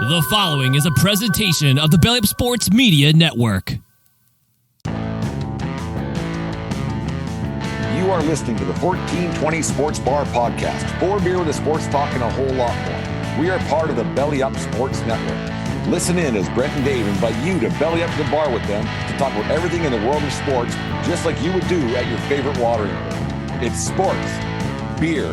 The following is a presentation of the Belly Up Sports Media Network. You are listening to the 1420 Sports Bar Podcast. 4 beer with a sports talk and a whole lot more. We are part of the Belly Up Sports Network. Listen in as Brent and Dave invite you to belly up to the bar with them to talk about everything in the world of sports, just like you would do at your favorite watering hole. It's sports, beer,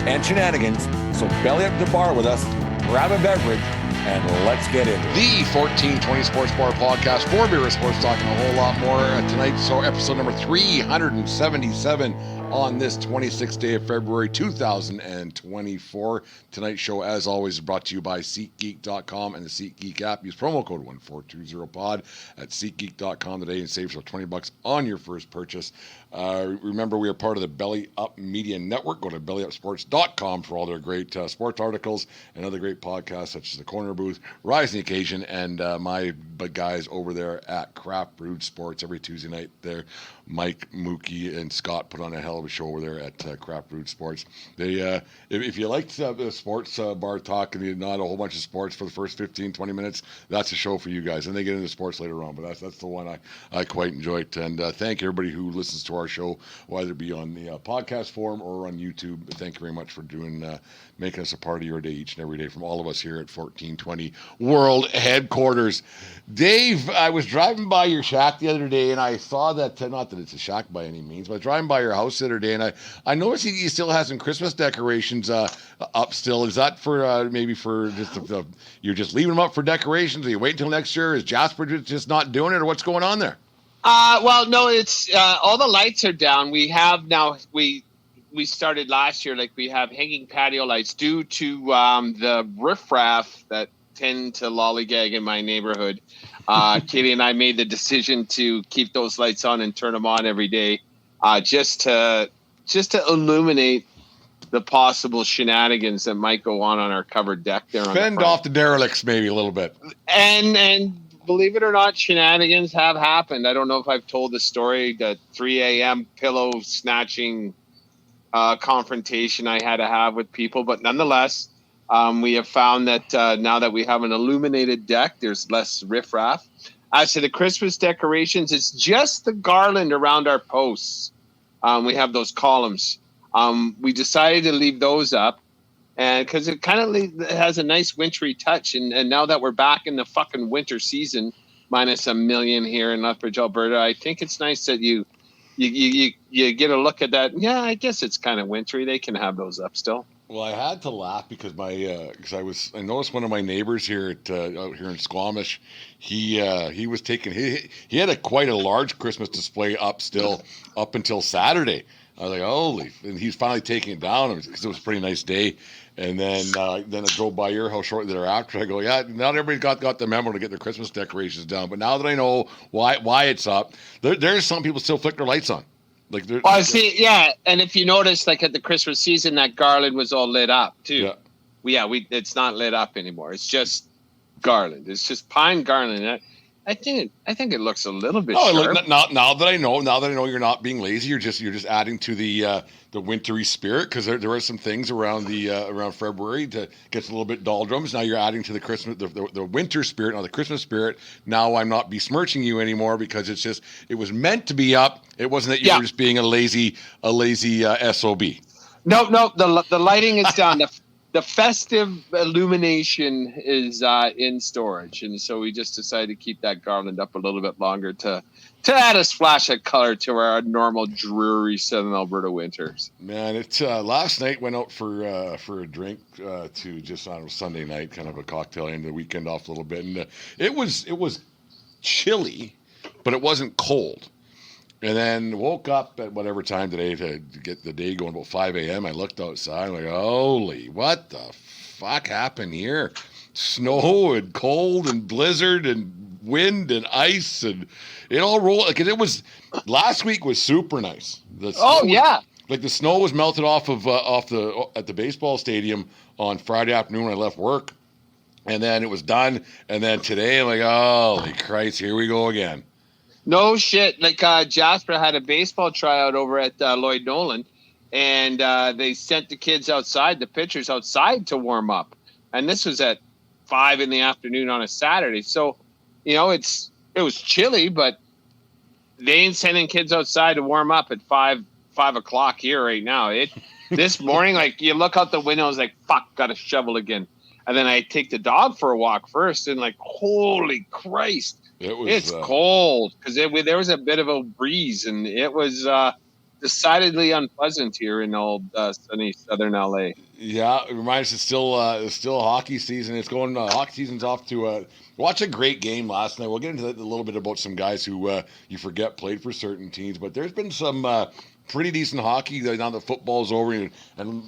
and shenanigans, so belly up to the bar with us, grab a beverage, and let's get into it. The 1420 Sports Bar Podcast, 4 beer with sports talk and a whole lot more. Tonight, so episode number 377 on this 26th day of February 2024. Tonight's show, as always, is brought to you by SeatGeek.com and the SeatGeek app. Use promo code 1420pod at SeatGeek.com today and save yourself $20 on your first purchase. Remember, we are part of the Belly Up Media Network. Go to bellyupsports.com for all their great sports articles and other great podcasts such as The Corner Booth, Rising Occasion, and my guys over there at Craft Brewed Sports every Tuesday night there. Mike, Mookie, and Scott put on a hell of a show over there at Craft Brewed Sports. They, if you liked the sports bar talk and not a whole bunch of sports for the first 15, 20 minutes, that's a show for you guys. And they get into sports later on, but that's the one I quite enjoyed. And thank everybody who listens to our show, whether it be on the podcast forum or on YouTube. Thank you very much for making us a part of your day each and every day from all of us here at 1420 World Headquarters. Dave, I was driving by your shack the other day and I saw that, not that it's a shack by any means, but driving by your house the other day and I noticed you still have some Christmas decorations up still. Is that for maybe for just you're just leaving them up for decorations? Are you waiting until next year? Is Jasper just not doing it, or what's going on there? Well, no, it's all the lights are down. We have now, we started last year, like we have hanging patio lights due to the riffraff that tend to lollygag in my neighborhood. Katie and I made the decision to keep those lights on and turn them on every day, just to illuminate the possible shenanigans that might go on our covered deck there. Fend off the derelicts maybe a little bit. And believe it or not, shenanigans have happened. I don't know if I've told the story, the 3 a.m. pillow snatching confrontation I had to have with people. But nonetheless, we have found that now that we have an illuminated deck, there's less riffraff. As to the Christmas decorations, it's just the garland around our posts. We have those columns. We decided to leave those up. And because it kind of has a nice wintry touch. And now that we're back in the fucking winter season, minus a million here in Lethbridge, Alberta, I think it's nice that you get a look at that. Yeah, I guess it's kind of wintry. They can have those up still. Well, I had to laugh because I noticed one of my neighbors here out here in Squamish. He was taking he had quite a large Christmas display up still up until Saturday. I was like, holy! And he's finally taking it down because it was a pretty nice day. And then I drove by your house shortly thereafter. I go, yeah, not everybody got the memo to get their Christmas decorations down. But now that I know why it's up, there's some people still flick their lights on. Like, I see, yeah. And if you notice, like at the Christmas season, that garland was all lit up too. Yeah, it's not lit up anymore. It's just garland. It's just pine garland. I think it looks a little bit sharp. Now that I know you're not being lazy, you're just adding to the wintry spirit, because there are some things around around February that gets a little bit doldrums. Now you're adding to the Christmas the winter spirit, now the Christmas spirit. Now I'm not besmirching you anymore because it was meant to be up. It wasn't that you were just being a lazy SOB. No, the lighting is done. The festive illumination is in storage, and so we just decided to keep that garland up a little bit longer to add a splash of color to our normal dreary Southern Alberta winters. Man, it's last night went out for a drink to just on Sunday night, kind of a cocktail, and the weekend off a little bit, and it was chilly, but it wasn't cold. And then woke up at whatever time today to get the day going, about 5 a.m. I looked outside, I'm like, holy, what the fuck happened here? Snow and cold and blizzard and wind and ice, and it all rolled. Like, it was, last week was super nice. Like the snow was melted off at the baseball stadium on Friday afternoon when I left work. And then it was done. And then today I'm like, holy Christ, here we go again. No shit. Like Jasper had a baseball tryout over at Lloyd Nolan, and they sent the kids outside, the pitchers outside, to warm up. And this was at 5 p.m. on a Saturday. So, it was chilly, but they ain't sending kids outside to warm up at 5 o'clock here right now. This morning, like, you look out the window, it's like, fuck, got to shovel again. And then I take the dog for a walk first, and like, holy Christ, it's cold because there was a bit of a breeze, and it was decidedly unpleasant here in old sunny southern LA. Yeah, it reminds us it's still hockey season. It's going. Hockey season's off to watch a great game last night. We'll get into that a little bit about some guys who you forget played for certain teams, but there's been some pretty decent hockey now that football's over and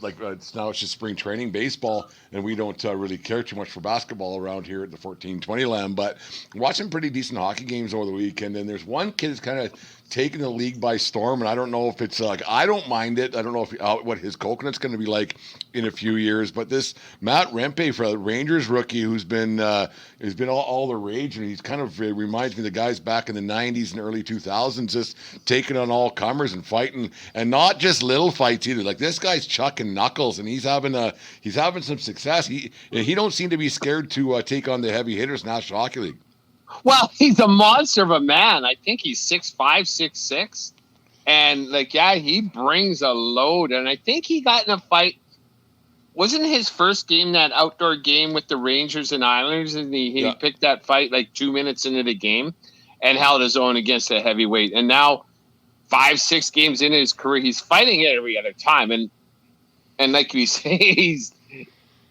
like now it's just spring training baseball, and we don't really care too much for basketball around here at the 1420 Lamb. But watching pretty decent hockey games over the weekend, and there's one kid that's kind of taking the league by storm, and I don't know if it's like, I don't mind it. I don't know if what his coconut's going to be like in a few years, but this Matt Rempe, for the Rangers rookie, who's been all the rage, and he's kind of reminds me of the guys back in the 90s and early 2000s, just taking on all comers and fighting, and not just little fights either. Like, this guy's chucking knuckles, and he's having some success. He don't seem to be scared to take on the heavy hitters in National Hockey League. Well, he's a monster of a man. I think he's 6'5", 6'6", and he brings a load. And I think he got in a fight. Wasn't his first game that outdoor game with the Rangers and Islanders, and he picked that fight like 2 minutes into the game and held his own against a heavyweight. And now 5-6 games into his career, he's fighting it every other time. And like we say,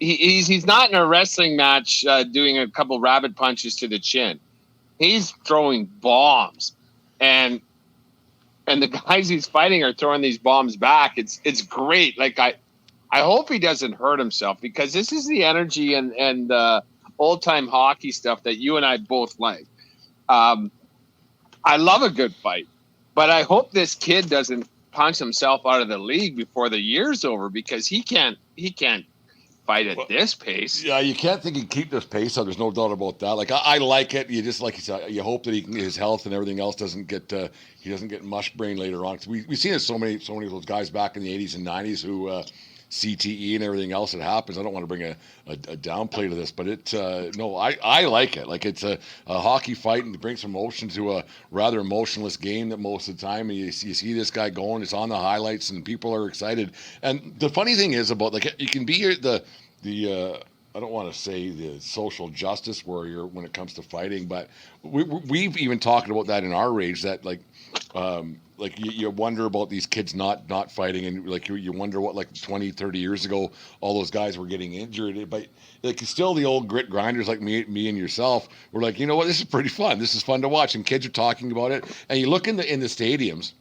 he's not in a wrestling match doing a couple rabbit punches to the chin. He's throwing bombs, and the guys he's fighting are throwing these bombs back. It's great. Like, I hope he doesn't hurt himself, because this is the energy and old time hockey stuff that you and I both like. I love a good fight, but I hope this kid doesn't punch himself out of the league before the year's over, because he can't fight at this pace. Yeah, you can't think he can keep this pace up. There's no doubt about that. Like, I like it. You just, like you said, you hope that his health and everything else doesn't get he doesn't get mush brain later on. Cause we've seen it so many of those guys back in the 80s and 90s who CTE and everything else that happens. I don't want to bring a downplay to this, but I like it. Like, it's a hockey fight, and it brings some emotion to a rather emotionless game that most of the time, and you see this guy going, it's on the highlights, and people are excited. And the funny thing is about, like, you can be the I don't want to say the social justice warrior when it comes to fighting, but we've even talked about that in our rage, that you wonder about these kids not fighting, and like you wonder what, like 20, 30 years ago, all those guys were getting injured, but like still the old grit grinders like me and yourself were like, you know what, this is pretty fun. This is fun to watch, and kids are talking about it. And you look in the stadiums,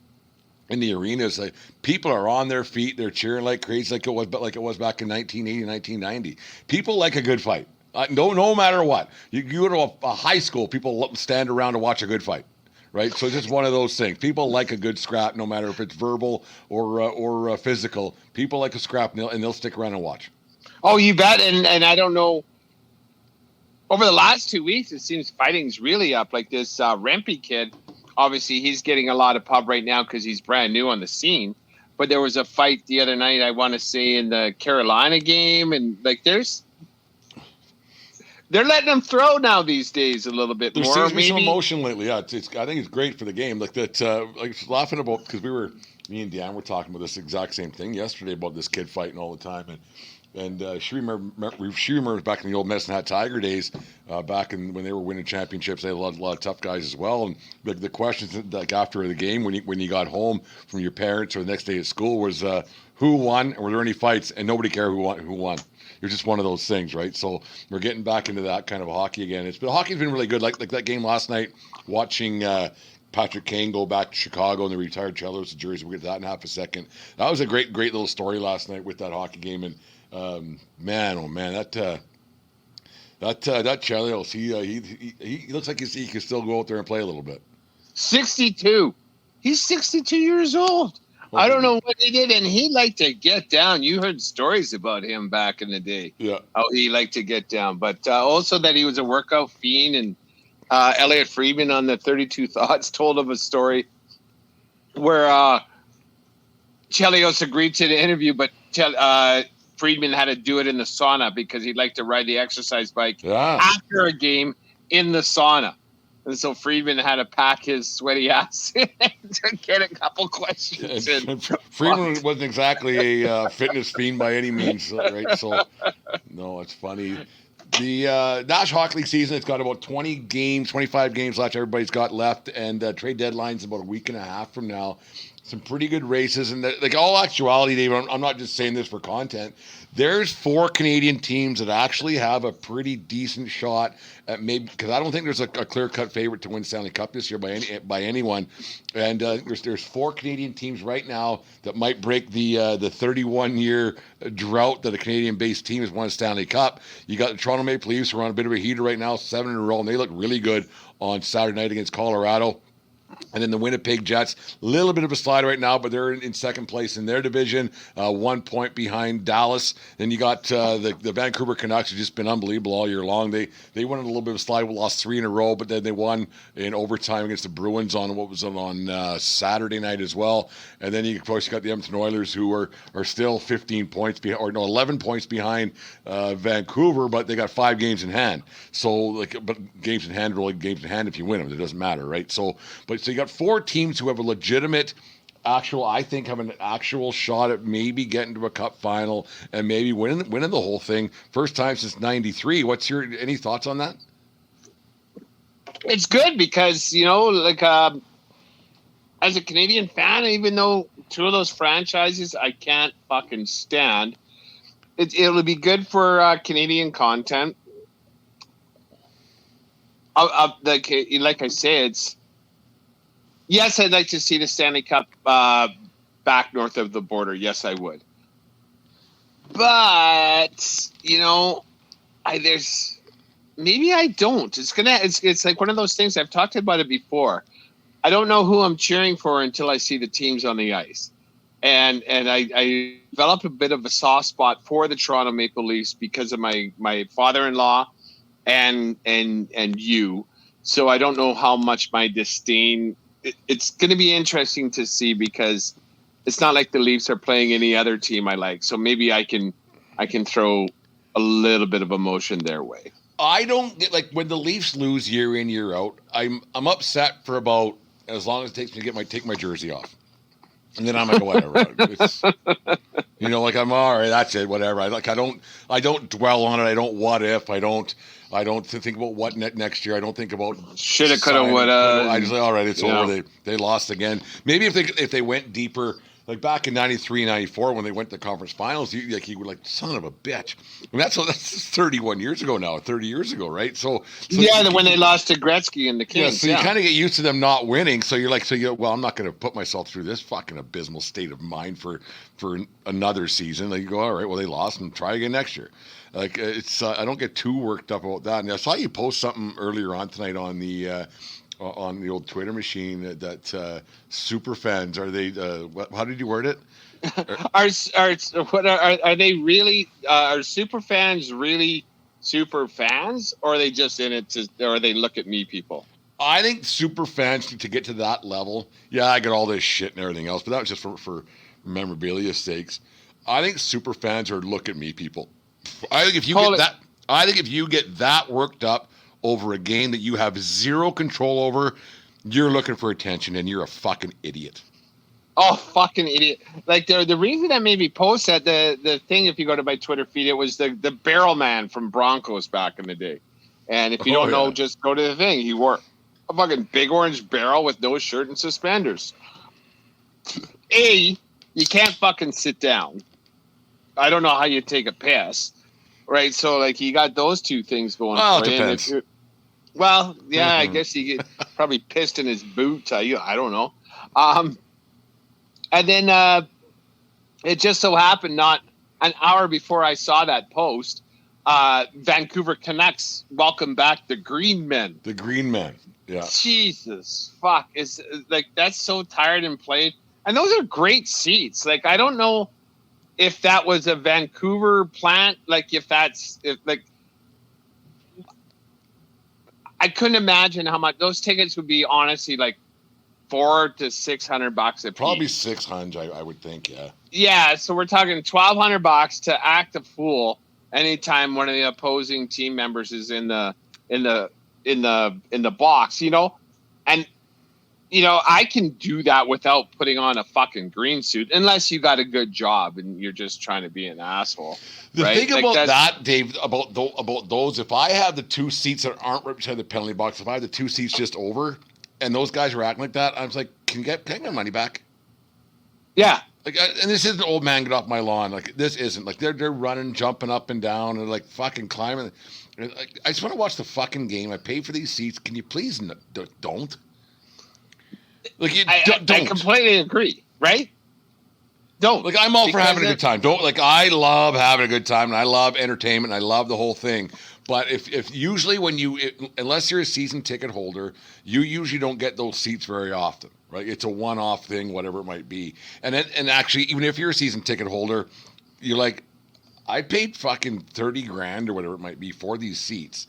in the arenas, like, people are on their feet, they're cheering like crazy, like it was back in 1980, 1990. People like a good fight. No matter what. You go to a high school, people stand around to watch a good fight. Right, so it's just one of those things. People like a good scrap, no matter if it's verbal or physical. People like a scrap, and they'll stick around and watch. Oh, you bet. And I don't know. Over the last 2 weeks, it seems fighting's really up. Like this Rempe kid, obviously he's getting a lot of pub right now because he's brand new on the scene. But there was a fight the other night, I want to say, in the Carolina game, and like they're letting them throw now these days a little bit more. There seems to be some emotion lately. Yeah, I think it's great for the game. Like that, like laughing about, because me and Dan were talking about this exact same thing yesterday about this kid fighting all the time, and she remembers back in the old Medicine Hat Tiger days, back when they were winning championships. They had a lot of tough guys as well. And the questions like after the game when you got home from your parents or the next day at school was who won, and were there any fights, and nobody cared who won. It was just one of those things, right? So we're getting back into that kind of hockey again. Hockey's been really good. Like that game last night, watching Patrick Kane go back to Chicago and the retired Chelios to Jersey. We'll get to that in half a second. That was a great little story last night with that hockey game. And man, oh man, that Chelios, he looks like he can still go out there and play a little bit. 62. He's 62 years old. I don't know what he did, and he liked to get down. You heard stories about him back in the day. Yeah. How he liked to get down. But also that he was a workout fiend. And Elliot Friedman on the 32 Thoughts told of a story where Chelios agreed to the interview, but Friedman had to do it in the sauna because he'd like to ride the exercise bike after a game in the sauna. And so Friedman had to pack his sweaty ass to get a couple questions in. Friedman wasn't exactly a fitness fiend by any means, right? So, no, it's funny. The National Hockey League season, it's got about 25 games left. Everybody's got left, and trade deadline's about a week and a half from now. Some pretty good races, and like all actuality, Dave, I'm not just saying this for content. There's 4 Canadian teams that actually have a pretty decent shot at maybe, because I don't think there's a clear-cut favorite to win Stanley Cup this year by anyone. And there's 4 Canadian teams right now that might break the 31-year drought that a Canadian-based team has won a Stanley Cup. You got the Toronto Maple Leafs, who are on a bit of a heater right now, 7 in a row, and they look really good on Saturday night against Colorado. And then the Winnipeg Jets, a little bit of a slide right now, but they're in second place in their division, 1 point behind Dallas. Then you got the Vancouver Canucks, who've just been unbelievable all year long. They went on a little bit of a slide, lost 3 in a row, but then they won in overtime against the Bruins on Saturday night as well. And then you, of course, you got the Edmonton Oilers, who are still 15 points behind, 11 points behind Vancouver, but they got 5 games in hand. So, but games in hand are only games in hand if you win them. It doesn't matter, right? So you got 4 teams who have a legitimate have an actual shot at maybe getting to a cup final and maybe winning the whole thing. First time since '93. Any thoughts on that? It's good because, as a Canadian fan, even though 2 of those franchises I can't fucking stand, it'll be good for Canadian content. Like I say, yes, I'd like to see the Stanley Cup back north of the border. Yes, I would. But maybe I don't. It's like one of those things. I've talked about it before. I don't know who I'm cheering for until I see the teams on the ice, and I developed a bit of a soft spot for the Toronto Maple Leafs because of my father-in-law and you. So I don't know how much my disdain. It's going to be interesting to see because it's not like the Leafs are playing any other team I like. So maybe I can throw a little bit of emotion their way. I don't get, like, when the Leafs lose year in, year out, I'm upset for about as long as it takes me to take my jersey off. And then I'm like, whatever. I'm all right, that's it, whatever. I don't dwell on it. I don't what if. I don't think about what next year. I don't think about shoulda, coulda, woulda. I just say, all right, it's over. They lost again. Maybe if they went deeper, like back in '93, '94 when they went to the conference finals, you were like, son of a bitch. I mean, that's 31 years ago now, 30 years ago, right? So when they lost to Gretzky and the Kings. You kind of get used to them not winning. So you're like, well, I'm not going to put myself through this fucking abysmal state of mind for another season. Like, you go, all right, well, they lost and try again next year. Like, it's I don't get too worked up about that. And I saw you post something earlier on tonight on the old Twitter machine that super fans, are they? How did you word it? Are they really? Are super fans really super fans, or are they just in it or they look at me people? I think super fans to get to that level. Yeah, I get all this shit and everything else, but that was just for memorabilia's sakes. I think super fans are look at me people. I think if you get that worked up over a game that you have zero control over, you're looking for attention and you're a fucking idiot. Oh, fucking idiot. Like the reason I maybe post that, the thing, if you go to my Twitter feed, it was the barrel man from Broncos back in the day. And if you don't know, just go to the thing. He wore a fucking big orange barrel with no shirt and suspenders. You can't fucking sit down. I don't know how you take a piss. Right, so like he got those 2 things going. Well, it depends. Well, yeah, I guess he get probably pissed in his boots. I don't know. And then it just so happened, not an hour before I saw that post, Vancouver Canucks welcome back the Green Men. The Green Men, yeah. Jesus, fuck! It's like that's so tired and played, and those are great seats. Like I don't know if that was a Vancouver plant, I couldn't imagine how much those tickets would be, honestly, like $400 to $600 a piece. Probably 600, I would think. Yeah. Yeah, so we're talking $1,200 to act a fool anytime one of the opposing team members is in the box, and I can do that without putting on a fucking green suit, unless you got a good job and you're just trying to be an asshole. The right? thing about that, Dave, about those, if I have the two seats that aren't right beside the penalty box, if I have the two seats just over, and those guys are acting like that, I was like, can I get my money back? Yeah. Like, and this isn't old man get off my lawn. Like, this isn't. Like, they're running, jumping up and down, and like fucking climbing. And, like, I just want to watch the fucking game. I paid for these seats. Can you please don't? Like, don't. I completely agree. Right? Don't. Like, I'm all for having a good time. Don't. Like, I love having a good time, and I love entertainment, and I love the whole thing. But if usually unless you're a season ticket holder, you usually don't get those seats very often, right? It's a one-off thing, whatever it might be. And actually, even if you're a season ticket holder, you're like, I paid fucking $30,000 or whatever it might be for these seats,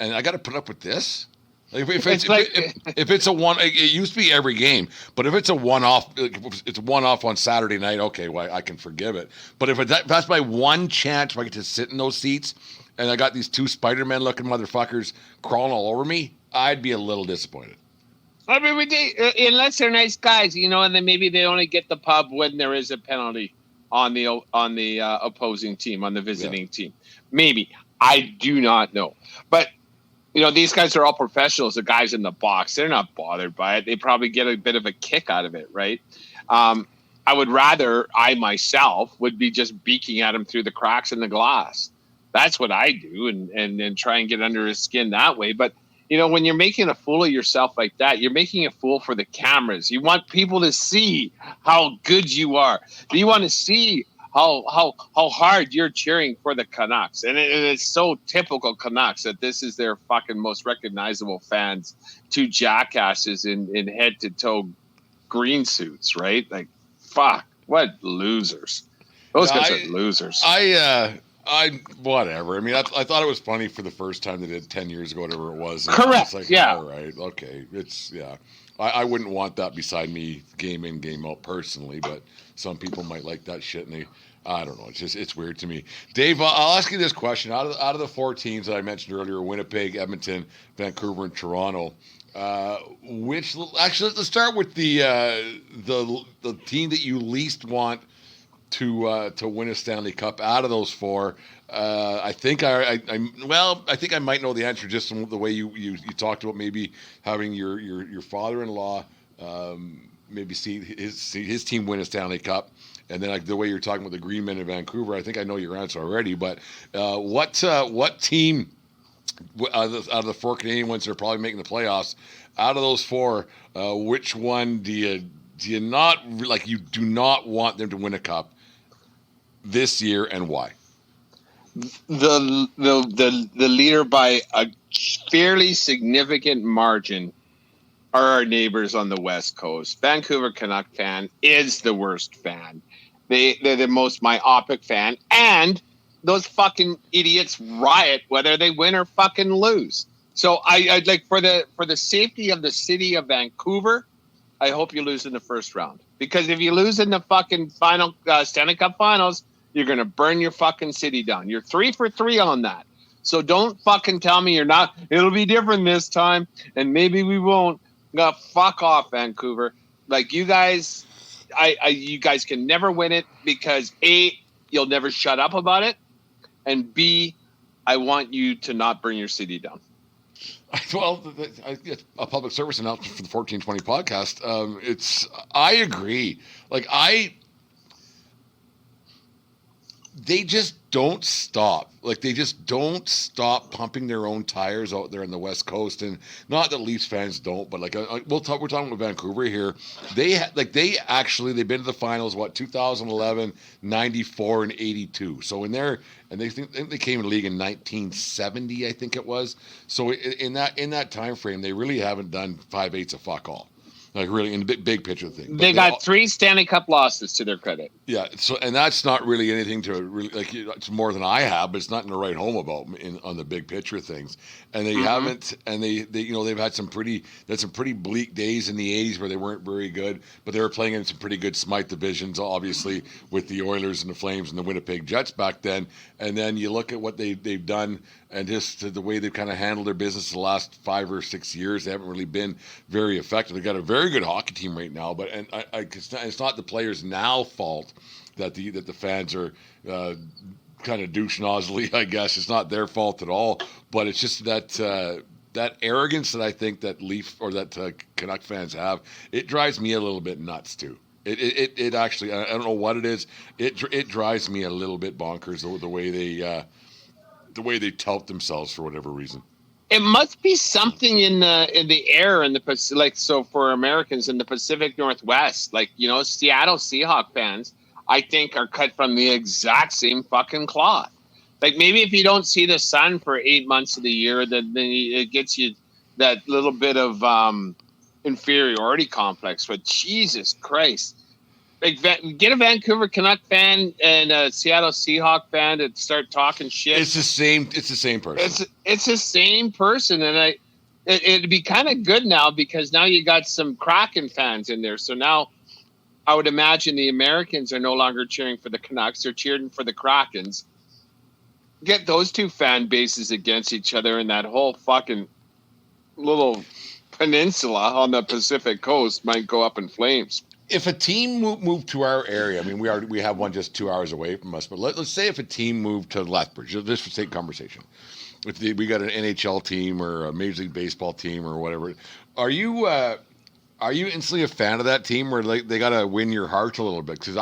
and I got to put up with this. Like if it's a one, it used to be every game, but if it's a one-off, it's a one-off on Saturday night. Okay, well, I can forgive it. But if that's my one chance where I get to sit in those seats, and I got these two Spider-Man looking motherfuckers crawling all over me, I'd be a little disappointed. I mean, unless they're nice guys, and then maybe they only get the pub when there is a penalty on the opposing team, on the visiting team. Maybe. I do not know. But, these guys are all professionals, the guys in the box. They're not bothered by it. They probably get a bit of a kick out of it, right? I would rather, I myself, would be just beaking at him through the cracks in the glass. That's what I do, and try and get under his skin that way. But, when you're making a fool of yourself like that, you're making a fool for the cameras. You want people to see how good you are. You want to see how hard you're cheering for the Canucks. And it's so typical Canucks that this is their fucking most recognizable fans. Two jackasses in head-to-toe green suits, right? Like, fuck, what losers. Those guys are losers. Whatever. I mean, I thought it was funny for the first time they did 10 years ago, whatever it was. Correct. Like, yeah. All right. Okay. I wouldn't want that beside me game in, game out personally, but some people might like that shit, and I don't know. It's weird to me. Dave, I'll ask you this question. Out of the four teams that I mentioned earlier, Winnipeg, Edmonton, Vancouver, and Toronto, let's start with the team that you least want to win a Stanley Cup out of those four. I think I might know the answer just from the way you talked about maybe having your father-in-law maybe see his team win a Stanley Cup, and then the way you're talking about the Green Men in Vancouver. I think I know your answer already. But what team out of the four Canadian ones that are probably making the playoffs, out of those four, which one do you not like? You do not want them to win a cup this year, and why? The leader by a fairly significant margin are our neighbors on the West Coast. Vancouver Canuck fan is the worst fan. They're the most myopic fan, and those fucking idiots riot whether they win or fucking lose. So I'd like, for the safety of the city of Vancouver, I hope you lose in the first round, because if you lose in the fucking final Stanley Cup Finals, you're going to burn your fucking city down. You're 3 for 3 on that. So don't fucking tell me you're not. It'll be different this time, and maybe we won't. Fuck off, Vancouver. Like, you guys, you guys can never win it because A, you'll never shut up about it, and B, I want you to not burn your city down. Well, a public service announcement for the 1420 podcast. I agree. Like, they just don't stop. Like, they just don't stop pumping their own tires out there in the West Coast. And not that Leafs fans don't, but we're talking about Vancouver here. They've been to the finals, 2011, 94, and 82. So in there, and they think they came in the league in 1970, I think it was. So in that time frame, they really haven't done 5/8 of fuck all. Like really in the big picture thing. But they got 3 Stanley Cup losses to their credit. Yeah. So, and that's not really anything to really like. It's more than I have, but it's nothing to write home about on the big picture things. And they haven't. And they they've had some pretty bleak days in the '80s where they weren't very good, but they were playing in some pretty good Smythe divisions, obviously with the Oilers and the Flames and the Winnipeg Jets back then. And then you look at what they've done. And just the way they've kind of handled their business the last 5 or 6 years, they haven't really been very effective. They've got a very good hockey team right now, but it's not the players' now fault that the fans are kind of douche nozzly. I guess it's not their fault at all, but it's just that arrogance that I think that Leaf or that Canuck fans have. It drives me a little bit nuts too. It actually, I don't know what it is. It drives me a little bit bonkers the way they tout themselves for whatever reason. It must be something in the air in the Pacific. Like, so for Americans in the Pacific Northwest, like, Seattle Seahawks fans, I think are cut from the exact same fucking cloth. Like, maybe if you don't see the sun for 8 months of the year, then it gets you that little bit of inferiority complex. But Jesus Christ. Like, get a Vancouver Canuck fan and a Seattle Seahawks fan to start talking shit. It's the same person. It's the same person, and it'd be kind of good now because now you got some Kraken fans in there. So now I would imagine the Americans are no longer cheering for the Canucks; they're cheering for the Krakens. Get those two fan bases against each other, and that whole fucking little peninsula on the Pacific coast might go up in flames. If a team moved to our area, I mean, we have one just 2 hours away from us, but let's say if a team moved to Lethbridge, just for sake of conversation, if we got an NHL team or a Major League Baseball team or whatever, are you instantly a fan of that team, or like they got to win your heart a little bit? Because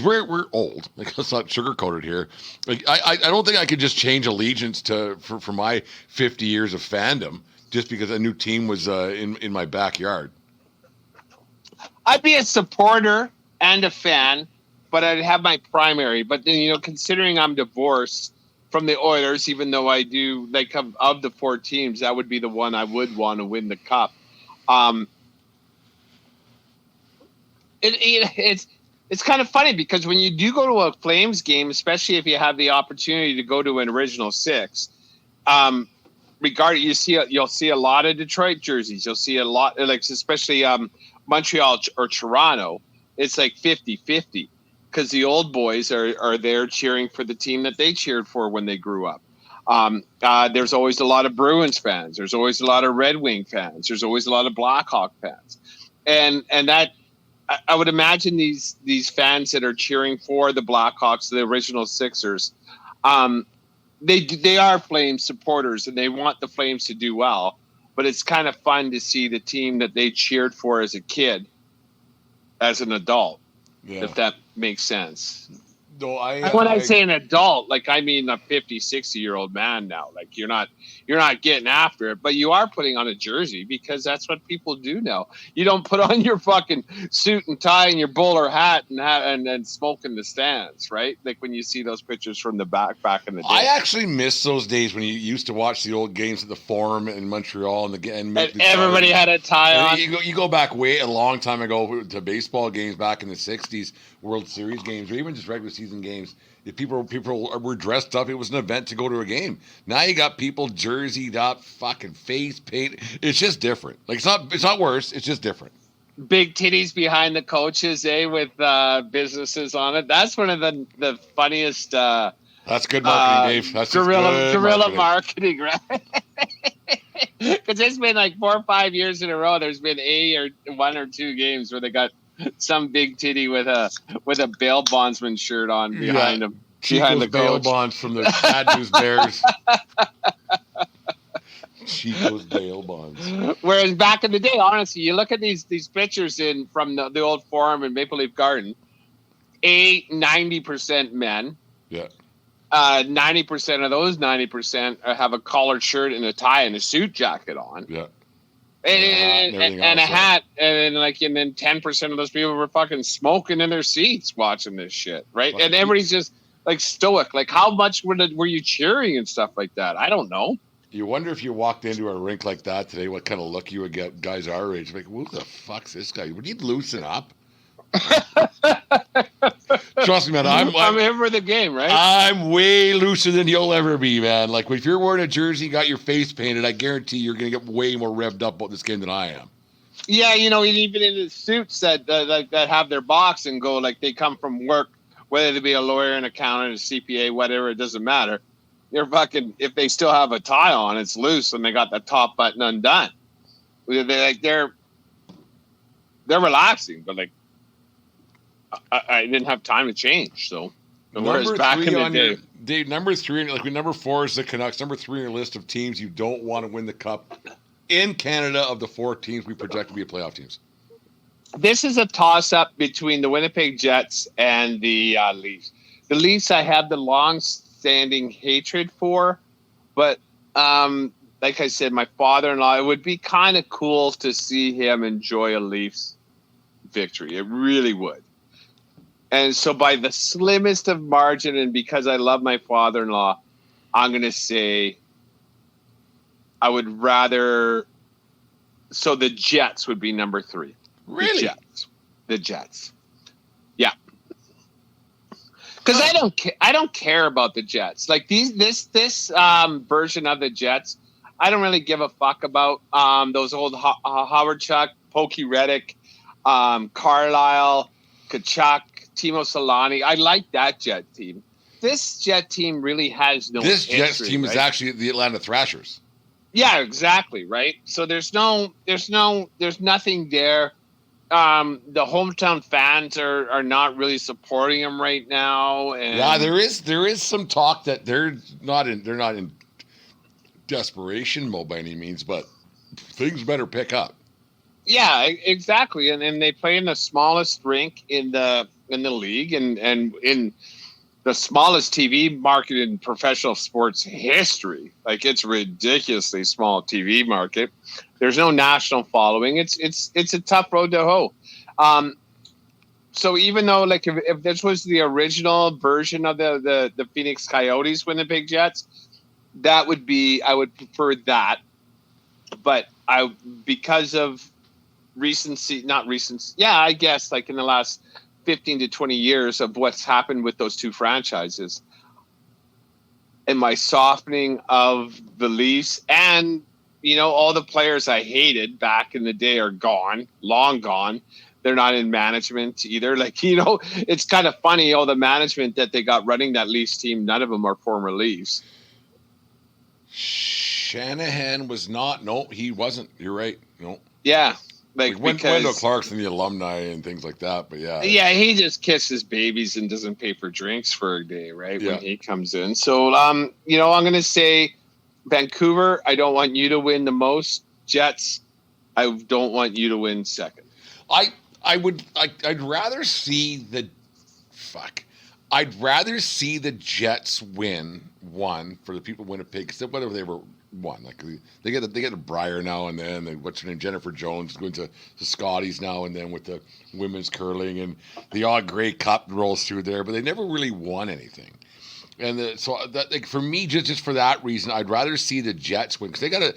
we're old. Like, let's not sugarcoat it here. Like, I don't think I could just change allegiance for my 50 years of fandom just because a new team was in my backyard. I'd be a supporter and a fan, but I'd have my primary. But then, considering I'm divorced from the Oilers, even though I do, like, of the 4 teams, that would be the one I would want to win the cup. It's kind of funny because when you do go to a Flames game, especially if you have the opportunity to go to an original 6, you'll see a lot of Detroit jerseys. You'll see a lot, like, especially Montreal or Toronto. It's like 50-50 because the old boys are there cheering for the team that they cheered for when they grew up. There's always a lot of Bruins fans. There's always a lot of Red Wing fans. There's always a lot of Blackhawk fans. And that, I would imagine these fans that are cheering for the Blackhawks, the original Sixers, they are Flames supporters and they want the Flames to do well. But it's kind of fun to see the team that they cheered for as a kid, as an adult, if that makes sense. No, when I say an adult, like, I mean a 50, 60-year-old man now. Like, you're not getting after it, but you are putting on a jersey because that's what people do now. You don't put on your fucking suit and tie and your bowler hat and smoke in the stands, right? Like when you see those pictures from the back in the day. I actually miss those days when you used to watch the old games at the Forum in Montreal and everybody had a tie on. You go back a long time ago to baseball games back in the 60s, World Series games, or even just regular season games. If people were dressed up, it was an event to go to a game. Now you got people jerseyed up, fucking face paint. It's just different. Like, it's not worse. It's just different. Big titties behind the coaches, with businesses on it. That's one of the funniest. That's good marketing, Dave. That's guerrilla marketing, right? Because it's been like 4 or 5 years in a row. There's been 1 or 2 games where they got some big titty with a bail bondsman shirt on behind him. Behind the bail bonds from the Bad News Bears. Chico's bail bonds. Whereas back in the day, honestly, you look at these pictures from the old Forum in Maple Leaf Garden. 90% men. Yeah. 90% of those 90% have a collared shirt and a tie and a suit jacket on. Yeah. And a hat, and then 10% of those people were fucking smoking in their seats watching this shit, right? And everybody's just like stoic. Like, how much were you cheering and stuff like that? I don't know. You wonder if you walked into a rink like that today, what kind of look you would get. Guys our age, like, who the fuck's this guy? Would you loosen up? Trust me, man. I'm here for the game, right? I'm way looser than you'll ever be, man. Like if you're wearing a jersey, got your face painted, I guarantee you're gonna get way more revved up about this game than I am. Yeah, even in the suits that have their box and go like they come from work, whether they be a lawyer, an accountant, a CPA, whatever, it doesn't matter. They're fucking, if they still have a tie on, it's loose and they got the top button undone. They're relaxing, but like I didn't have time to change. So Number back three in the on day, your Dave. Number three, like number 4 is the Canucks. Number 3 on your list of teams you don't want to win the cup in Canada. Of the 4 teams we project to be playoff teams, this is a toss-up between the Winnipeg Jets and the Leafs. The Leafs I have the long-standing hatred for, but like I said, my father-in-law, it would be kind of cool to see him enjoy a Leafs victory. It really would. And so by the slimmest of margin, and because I love my father-in-law, I'm going to say I would rather – so the Jets would be number 3. Really? The Jets. Yeah. Because I don't care about the Jets. Like this version of the Jets, I don't really give a fuck about those old Howard Chuck, Pokey Reddick, Carlisle, Kachuk, Timo Solani. I like that Jet team. This Jet team really has no This history, Jets team right? is actually the Atlanta Thrashers. Yeah, exactly, right? So there's nothing there. The hometown fans are not really supporting him right now. And Yeah, there is some talk that they're not in desperation mode by any means, but things better pick up. Yeah, exactly. And they play in the smallest rink in the league and in the smallest TV market in professional sports history. Like it's ridiculously small TV market. There's no national following. It's a tough road to hoe. So even though like if this was the original version of the Phoenix Coyotes Winnipeg Jets, I would prefer that. But because of I guess like in the last 15 to 20 years of what's happened with those two franchises and my softening of the Leafs and, all the players I hated back in the day are gone, long gone. They're not in management either. Like, it's kind of funny, all the management that they got running that Leafs team, none of them are former Leafs. Shanahan was not. No, he wasn't. You're right. No. Yeah. Like Wendell Clarkson, the alumni and things like that. But yeah. Yeah, he just kisses babies and doesn't pay for drinks for a day, right? Yeah. When he comes in. So, I'm going to say Vancouver, I don't want you to win the most. Jets, I don't want you to win second. I'd rather see the Jets win one for the people of Winnipeg, because whatever they were one. Like they get a Briar now and then. What's her name? Jennifer Jones going to Scotties now and then with the women's curling, and the odd Grey Cup rolls through there, but they never really won anything. And so that, like, for me, just for that reason, I'd rather see the Jets win, because they got a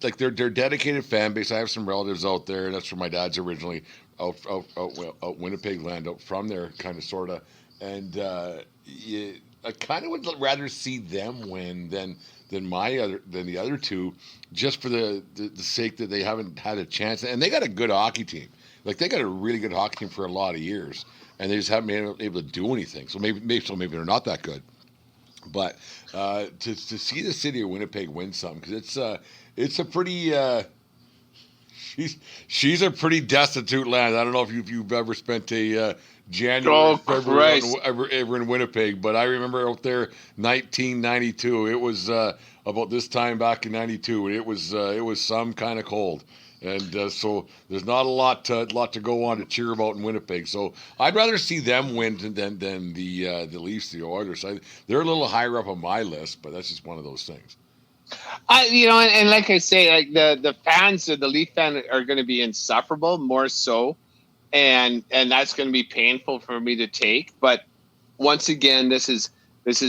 like their dedicated fan base. I have some relatives out there. That's where my dad's originally out Winnipeg land, out from there, kind of sorta. And I kind of would rather see them win than the other two, just for the sake that they haven't had a chance. And they got a good hockey team. Like, they got a really good hockey team for a lot of years, and they just haven't been able to do anything. So maybe they're not that good. But to see the city of Winnipeg win something, because it's a pretty she's a pretty destitute land. I don't know if you've ever spent a January, February ever in Winnipeg, but I remember out there 1992. It was about this time back in '92, and it was some kind of cold. And so there's not a lot to go on to cheer about in Winnipeg. So I'd rather see them win than the Leafs, the Oilers. They're a little higher up on my list, but that's just one of those things. And like I say, like the fans, the Leaf fans are going to be insufferable, more so, and that's going to be painful for me to take. But once again, this is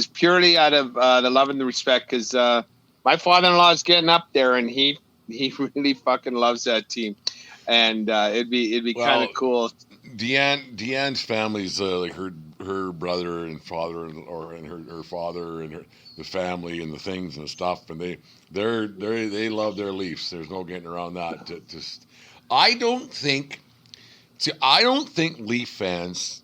purely out of the love and the respect, because My father-in-law is getting up there, and he really fucking loves that team, and it'd be kind of cool. Deanne's family's like her brother and father, and her father and the family and the things and the stuff, and they love their Leafs. There's no getting around that. I don't think Leaf fans,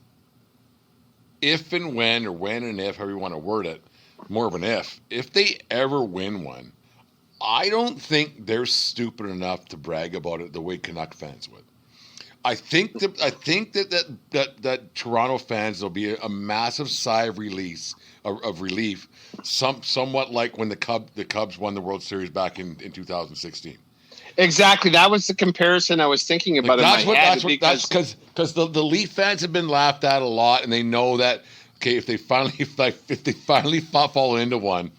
if and when, or when and if, however you want to word it, more of an if they ever win one, I don't think they're stupid enough to brag about it the way Canuck fans would. I think that Toronto fans will be a massive sigh of relief, somewhat like when the Cubs won the World Series back in 2016. Exactly, that was the comparison I was thinking about in my head. Because the Leaf fans have been laughed at a lot, and they know that if they finally fall into one,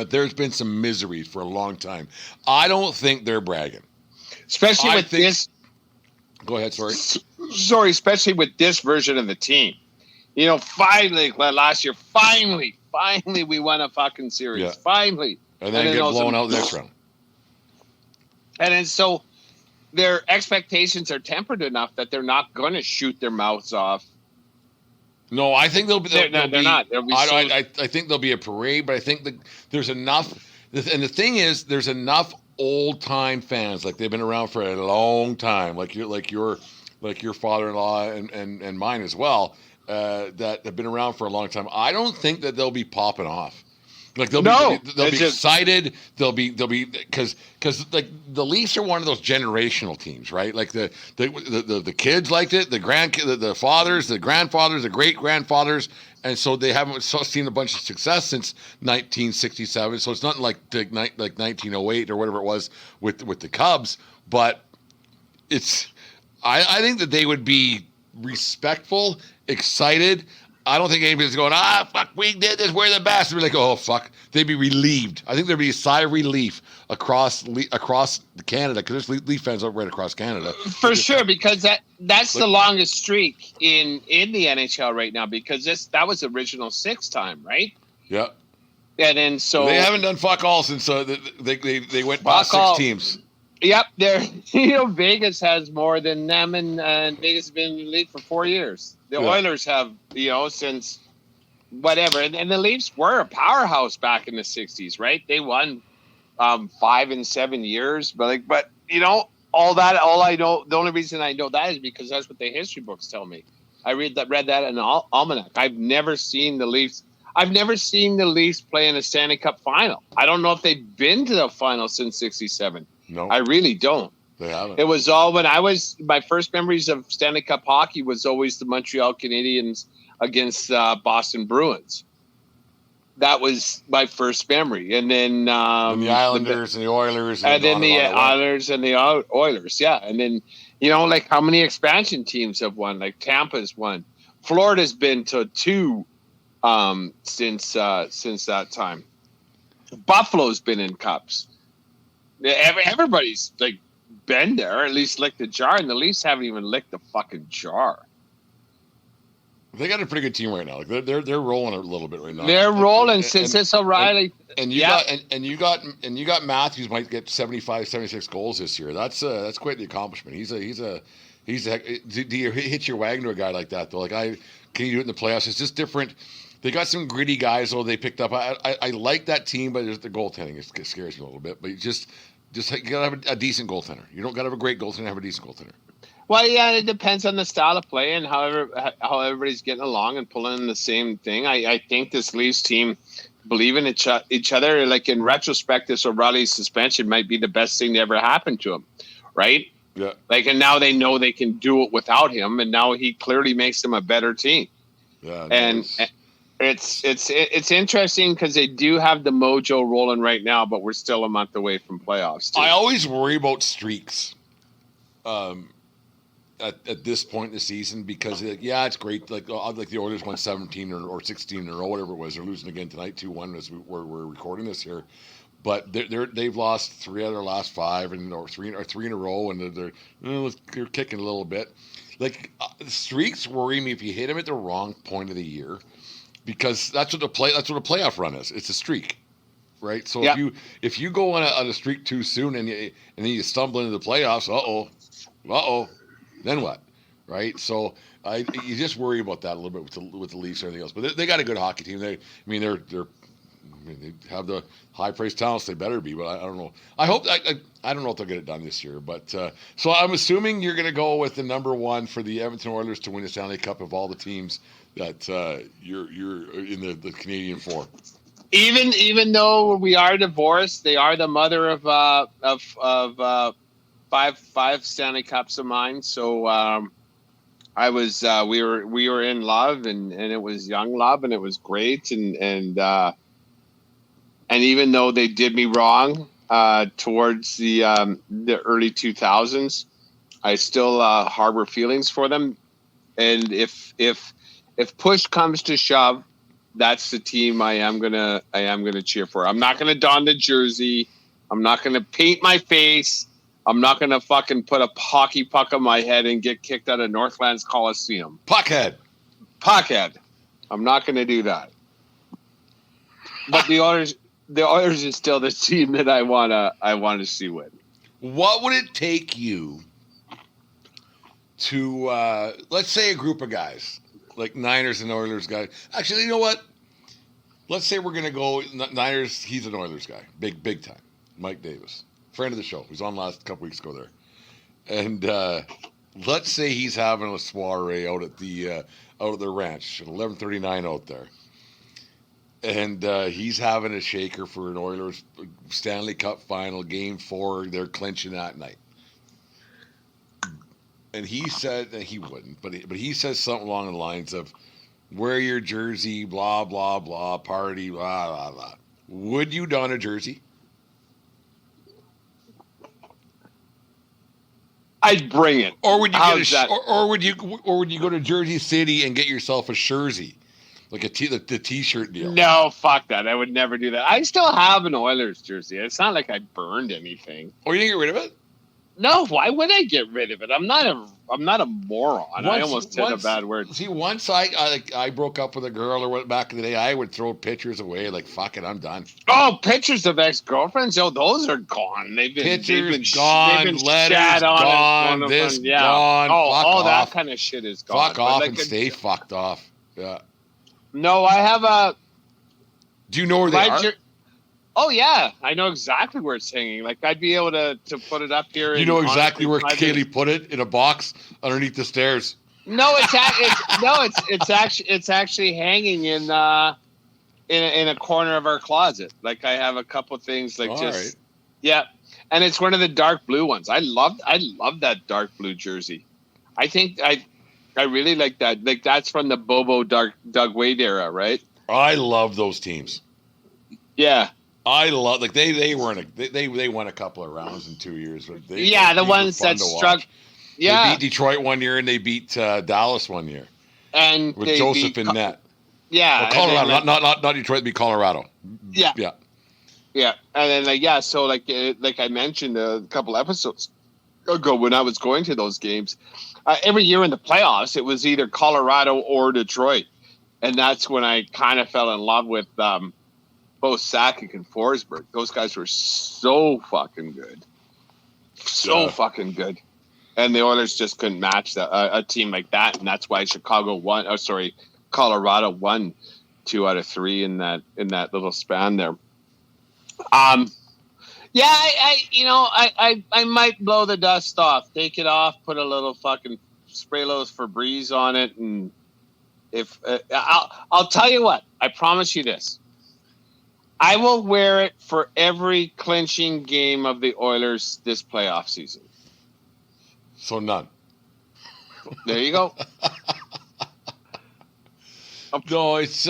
there's been some misery for a long time. I don't think they're bragging, especially with this. Go ahead, sorry. Sorry, especially with this version of the team. Finally, last year, finally, we won a fucking series. Yeah. Finally. And then get blown out the next round. And then so their expectations are tempered enough that they're not going to shoot their mouths off. No, I think they're not. I think there'll be a parade, but I think that there's enough. And the thing is, there's enough old-time fans, like they've been around for a long time, like your father-in-law and mine as well, that have been around for a long time. I don't think that they'll be popping off. Like they'll be excited. They'll be because like the Leafs are one of those generational teams, right? Like the kids liked it, the fathers, the grandfathers, the great grandfathers, and so they haven't seen a bunch of success since 1967. So it's not like 1908 or whatever it was with the Cubs, but I think that they would be respectful, excited. I don't think anybody's going, fuck, we did this, we're the best. They're like, oh, fuck. They'd be relieved. I think there'd be a sigh of relief across Canada, because there's Leaf fans right across Canada. For sure, because that's the longest streak in the NHL right now, because that was the original 6 time, right? Yeah. And then so... They haven't done fuck all since they went past 6 teams. Yep, Vegas has more than them, and Vegas has been in the league for 4 years. The Oilers have, since whatever, and the Leafs were a powerhouse back in the 60s, right? They won 5 and 7 years, but all I know, the only reason I know that is because that's what the history books tell me. I read that in an almanac. I've never seen the Leafs play in a Stanley Cup final. I don't know if they've been to the final since '67. No, I really don't. They haven't. It was all my first memories of Stanley Cup hockey was always the Montreal Canadiens against Boston Bruins. That was my first memory. And then the Islanders and the Oilers. And then the Islanders and the Oilers, yeah. And then, like how many expansion teams have won? Like Tampa's won. Florida's been to 2 since that time. Buffalo's been in cups. Everybody's like been there, at least licked the jar, and the Leafs haven't even licked the fucking jar. They got a pretty good team right now. Like they're rolling a little bit right now. They're rolling since it's O'Reilly. And you got Matthews might get 75, 76 goals this year. That's quite the accomplishment. Do you hitch your wagon to a guy like that though? Like can you do it in the playoffs? It's just different. They got some gritty guys though they picked up. I like that team, but the goaltending it scares me a little bit. But you gotta have a decent goaltender. You don't gotta have a great goaltender, have a decent goaltender. Well, yeah, it depends on the style of play and how everybody's getting along and pulling in the same thing. I think this Leafs team believe in each other. Like in retrospect, this O'Reilly suspension might be the best thing that ever happened to him, right? Yeah. Like, and now they know they can do it without him, and now he clearly makes them a better team. Yeah. And it's interesting because they do have the mojo rolling right now, but we're still a month away from playoffs too. I always worry about streaks. At this point in the season, because it's great. Like the Oilers won 17 or 16 or whatever it was. They're losing again tonight 2-1 as we're recording this here. But they've lost 3 out of their last 5 or three in a row, and they're kicking a little bit. Like streaks worry me if you hit them at the wrong point of the year, because that's what a playoff run is. It's a streak. right? So Yep. if you go on a streak too soon and then you stumble into the playoffs, then what, right? So you just worry about that a little bit with the Leafs and everything else. But they got a good hockey team. They have the high-priced talents. They better be, but I don't know. I hope I don't know if they'll get it done this year. But so I'm assuming you're going to go with the number one for the Edmonton Oilers to win the Stanley Cup of all the teams that you're in the Canadian four. Even though we are divorced, they are the mother of five Stanley Cups of mine. So I was we were in love, and it was young love, and it was great, and even though they did me wrong towards the early 2000s, I still harbor feelings for them. And if push comes to shove, that's the team I am gonna cheer for. I'm not gonna don the jersey. I'm not gonna paint my face. I'm not gonna fucking put a hockey puck on my head and get kicked out of Northlands Coliseum. Puckhead. I'm not gonna do that. But the Oilers is still the team that I wanna see win. What would it take you to let's say a group of guys like Niners and Oilers guys? Actually, you know what? Let's say we're gonna go Niners. He's an Oilers guy, big time. Mike Davis, friend of the show. He was on last couple weeks ago there, and let's say he's having a soiree out at the ranch at 11:39 out there, and he's having a shaker for an Oilers Stanley Cup final game 4. They're clinching that night. And he said that he wouldn't, but he says something along the lines of, "Wear your jersey, blah blah blah, party, blah blah blah." Would you don a jersey? I'd bring it. Or would you or would you go to Jersey City and get yourself a jersey, like the T-shirt deal? No, fuck that. I would never do that. I still have an Oilers jersey. It's not like I burned anything. Oh, you didn't get rid of it? No, why would I get rid of it? I'm not a moron. I almost said a bad word. See, once I broke up with a girl or what back in the day, I would throw pictures away. Like, fuck it, I'm done. Oh, pictures of ex-girlfriends? Oh, those are gone. They've been gone, letters gone, this gone. All that kind of shit is gone. Fuck off and stay fucked off. Yeah. No, I have a. Do you know where they are? Oh yeah, I know exactly where it's hanging. Like I'd be able to put it up here. You know exactly where Kaylee put it, in a box underneath the stairs. No, it's actually hanging in a corner of our closet. Like I have a couple things like right. Yeah, and it's one of the dark blue ones. I love that dark blue jersey. I think I really like that. Like that's from the Bobo Doug Wade era, right? I love those teams. Yeah. I love they won a couple of rounds in 2 years. The ones that struck. Yeah, they beat Detroit one year and they beat Dallas one year, and with Joseph in net. Yeah, Colorado, not Detroit, beat Colorado. Yeah, and then so like I mentioned a couple episodes ago when I was going to those games, every year in the playoffs it was either Colorado or Detroit, and that's when I kind of fell in love with both Sakic and Forsberg. Those guys were so fucking good. Fucking good. And the Oilers just couldn't match that, a team like that. And that's why Colorado won 2 out of 3 in that little span there. I might blow the dust off, take it off, put a little fucking spray loads Febreze on it. And if I'll tell you what, I promise you this. I will wear it for every clinching game of the Oilers this playoff season. So none. There you go. No, it's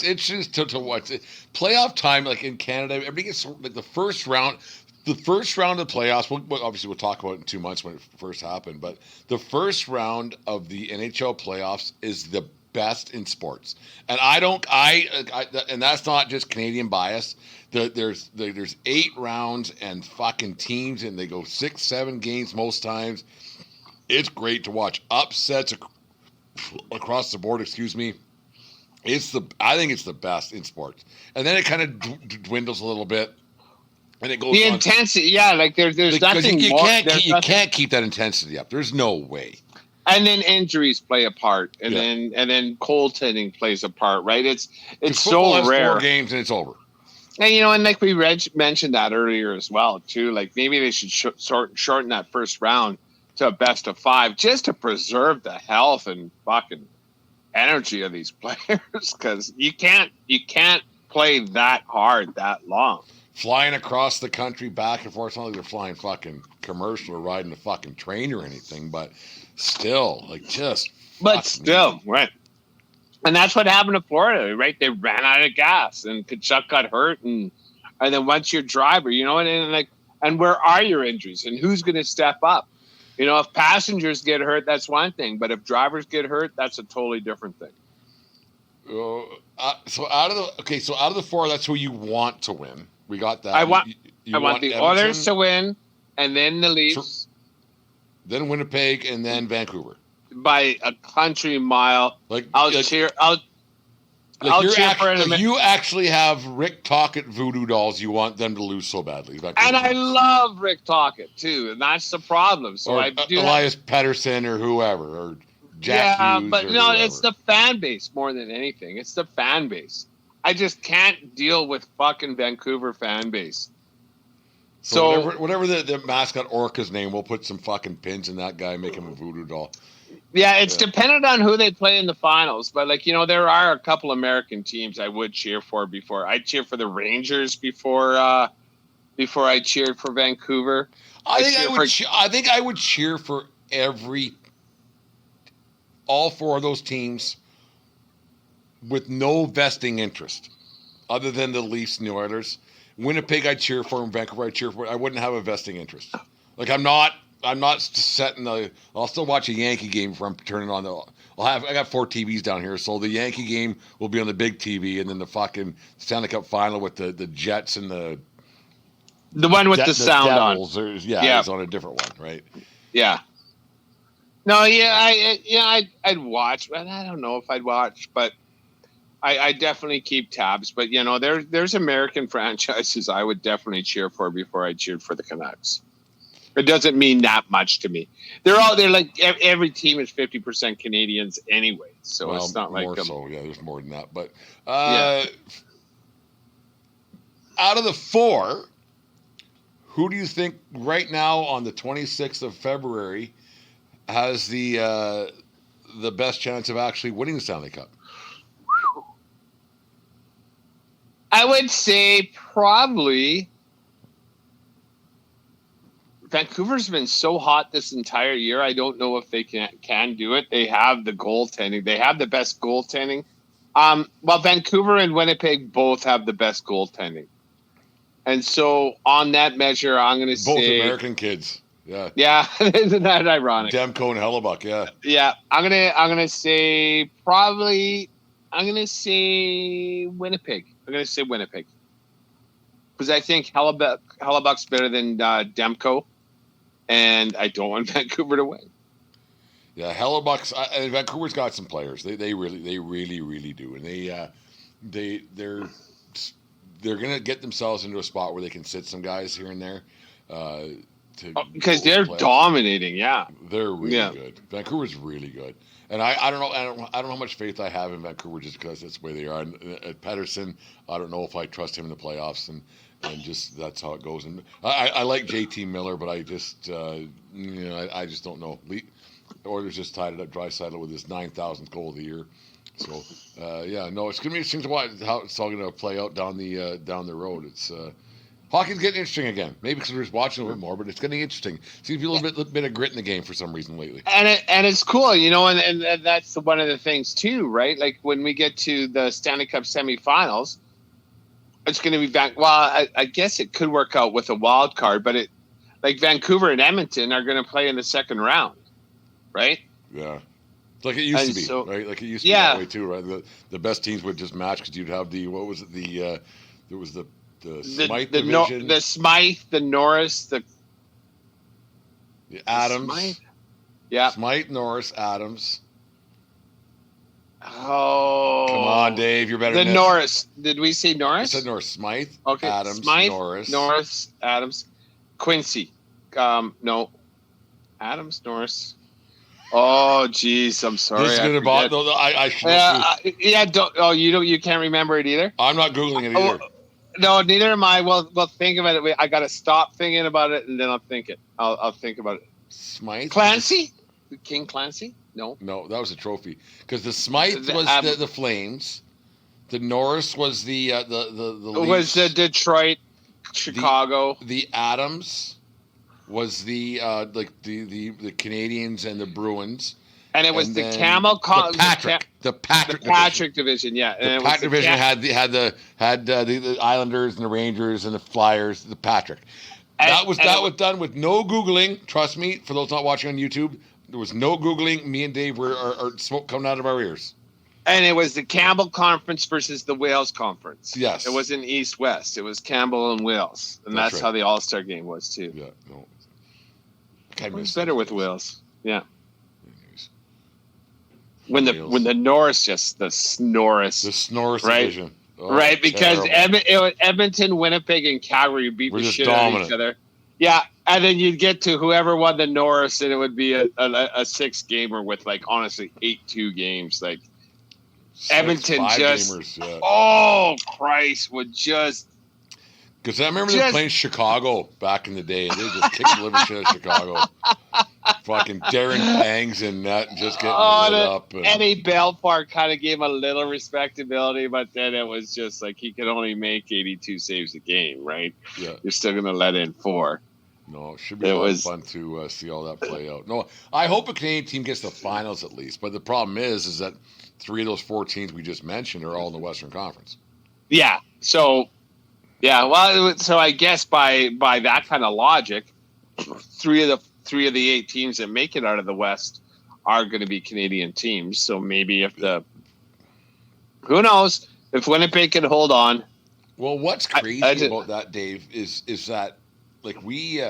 interesting to watch. Playoff time, like in Canada, everybody gets like the first round of the playoffs. Obviously, we'll talk about it in 2 months when it first happened. But the first round of the NHL playoffs is the best in sports, and and that's not just Canadian bias. There's 8 rounds and fucking teams, and they go 6-7 games most times. It's great to watch upsets across the board. Excuse me, I think it's the best in sports, and then it kind of dwindles a little bit, and it goes the on. intensity. Yeah, like there's nothing you more. Can't keep that intensity up. There's no way. And then injuries play a part, and Yeah. then goaltending plays a part, right? It's Football so rare. has 4 games and it's over. And and like we mentioned that earlier as well too. Like maybe they should shorten that first round to a best of 5 just to preserve the health and fucking energy of these players, because you can't play that hard that long. Flying across the country back and forth. It's not like they're flying fucking commercial or riding a fucking train or anything, but still, like just. But still, right. And that's what happened to Florida, right? They ran out of gas, and Kachuk got hurt, and then once your driver, and where are your injuries, and who's going to step up? If passengers get hurt, that's one thing, but if drivers get hurt, that's a totally different thing. So out of the 4, that's who you want to win. We got that. I want the Oilers to win, and then the Leafs, then Winnipeg, and then Vancouver by a country mile. I'll cheer. You actually have Rick Tocchet voodoo dolls. You want them to lose so badly, and I love Rick Tocchet too, and that's the problem. So I do Elias Pettersson or whoever or Jack Hughes. But no, whoever. It's the fan base more than anything. It's the fan base. I just can't deal with fucking Vancouver fan base. So whatever the mascot Orca's name, we'll put some fucking pins in that guy, make him a voodoo doll. Yeah, it's dependent on who they play in the finals. But, there are a couple American teams I would cheer for before. I cheered for the Rangers before I cheered for Vancouver. I think I would cheer for all 4 of those teams with no vesting interest other than the Leafs and the Oilers. Winnipeg I'd cheer for, and Vancouver I'd cheer for. I wouldn't have a vesting interest. Like I'm not setting I'll still watch a Yankee game before I'm turning on I got 4 TVs down here, so the Yankee game will be on the big TV, and then the fucking Stanley Cup final with the Jets and the one with the sound Devils, on. It's on a different one, right? Yeah. No, I'd watch, but I don't know if I'd watch, but I definitely keep tabs. But there's American franchises I would definitely cheer for before I cheered for the Canucks. It doesn't mean that much to me. They're like every team is 50% Canadians anyway, so it's not like more so. Yeah, there's more than that. But out of the 4, who do you think right now on the 26th of February has the best chance of actually winning the Stanley Cup? I would say probably Vancouver's been so hot this entire year. I don't know if they can do it. They have the goaltending. They have the best goaltending. Well, Vancouver and Winnipeg both have the best goaltending. And so on that measure, I'm going to say... Both American kids. Yeah. Yeah. Isn't that ironic? Demko and Hellebuck, yeah. Yeah. I'm gonna say probably... I'm going to say Winnipeg. Because I think Hellebuck's better than Demko, and I don't want Vancouver to win. Yeah, and Vancouver's got some players. They really do, and they're gonna get themselves into a spot where they can sit some guys here and there. Because they're dominating. Yeah, they're really good. Vancouver's really good. And I don't know how much faith I have in Vancouver just because that's the way they are. And Pettersson, I don't know if I trust him in the playoffs, and just that's how it goes. And I like JT Miller, but I just I just don't know. Oilers just tied it up Draisaitl with his 9,000th goal of the year. So it's gonna be interesting to watch how it's all gonna play out down the road. It's hockey's getting interesting again. Maybe because we're just watching a little bit more, but it's getting interesting. Seems to be a little bit of grit in the game for some reason lately. And it's cool, and that's one of the things too, right? Like when we get to the Stanley Cup semifinals, it's going to be back. Well, I guess it could work out with a wild card, but like Vancouver and Edmonton are going to play in the second round, right? Yeah. It's like it used to be, right? Like it used to be that way too, right? The best teams would just match because you'd have there was the Smythe division. The Smythe, the Norris, the Adams. Smythe? Yeah. Smythe, Norris, Adams. Oh. Come on, Dave. You're better than than Norris. Did we say I Norris? said Norris. Smythe, Okay. Adams, Smythe, Norris. Adams. Quincy. No. Adams, Norris. Oh, geez. I'm sorry. This is going to bother. No, I should you can't remember it either? I'm not Googling it either. No, neither am I. Well, think about it. I got to stop thinking about it, and then I'll think it. I'll think about it. Smythe? Clancy? King Clancy? No. No, that was a trophy. Because the Smythe was the Flames. The Norris was the Leafs. It was the Detroit, Chicago. The Adams was the Canadians and the Bruins. And it was the Patrick division, yeah. And the Patrick division had the Islanders and the Rangers and the Flyers, the Patrick. That was done with no Googling. Trust me, for those not watching on YouTube, there was no Googling. Me and Dave are smoke coming out of our ears. And it was the Campbell Conference versus the Wales Conference. Yes. It wasn't East-West. It was Campbell and Wales. And that's right. How the All-Star game was, too. Yeah, no. It was better with Wales. Yeah. When the Norris, the Snorris division. Oh, right, because Edmonton, Winnipeg, and Calgary beat the shit out of each other. Yeah, and then you'd get to whoever won the Norris, and it would be a 6-gamer with, honestly, 8-2 games. Edmonton just, oh, Christ, would just... Because I remember them playing Chicago back in the day, and they just kicked the living shit out of Chicago. Fucking Darren Pangs and that just getting lit up. Eddie Belfour kind of gave him a little respectability, but then it was just he could only make 82 saves a game, right? Yeah. You're still going to let in 4. No, it should be a lot of fun to see all that play out. No, I hope a Canadian team gets to the finals at least, but the problem is that 3 of those 4 teams we just mentioned are all in the Western Conference. Yeah, so... Yeah, well, so I guess by that kind of logic, 3 of the 8 teams that make it out of the West are going to be Canadian teams. So maybe who knows if Winnipeg can hold on. Well, what's crazy about that, Dave, is that we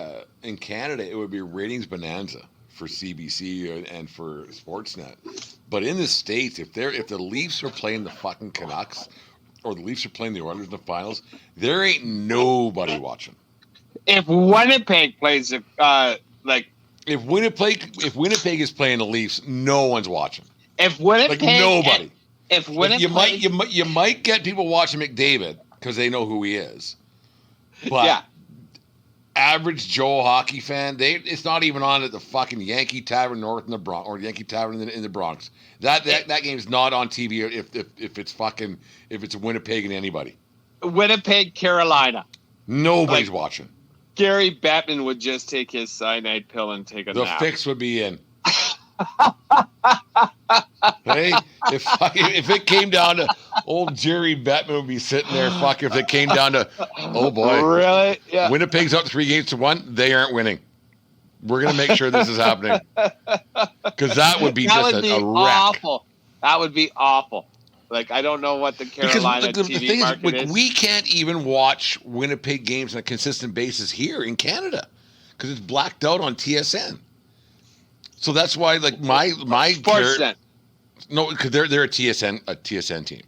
in Canada it would be a ratings bonanza for CBC and for Sportsnet, but in the States, if the Leafs are playing the fucking Canucks. Or the Leafs are playing the Oilers in the finals, there ain't nobody watching. If Winnipeg plays if Winnipeg is playing the Leafs, no one's watching. If Winnipeg, nobody. If Winnipeg, you might get people watching McDavid because they know who he is. But average Joe hockey fan, it's not even on at the fucking Yankee Tavern North in the Bronx or Yankee Tavern in the Bronx. That game's not on TV if it's Winnipeg and anybody. Winnipeg, Carolina. Nobody's watching. Gary Bettman would just take his cyanide pill and take a nap. The fix would be in. Hey, if it came down to old Jerry Bettman would be sitting there. If it came down to, oh boy, really? Yeah. Winnipeg's up 3-1. They aren't winning. We're gonna make sure this is happening because that would be a wreck. Awful. That would be awful. I don't know what the Carolina because TV the thing market is. We can't even watch Winnipeg games on a consistent basis here in Canada because it's blacked out on TSN. So that's why, my Sportsnet. No, because they're a TSN team.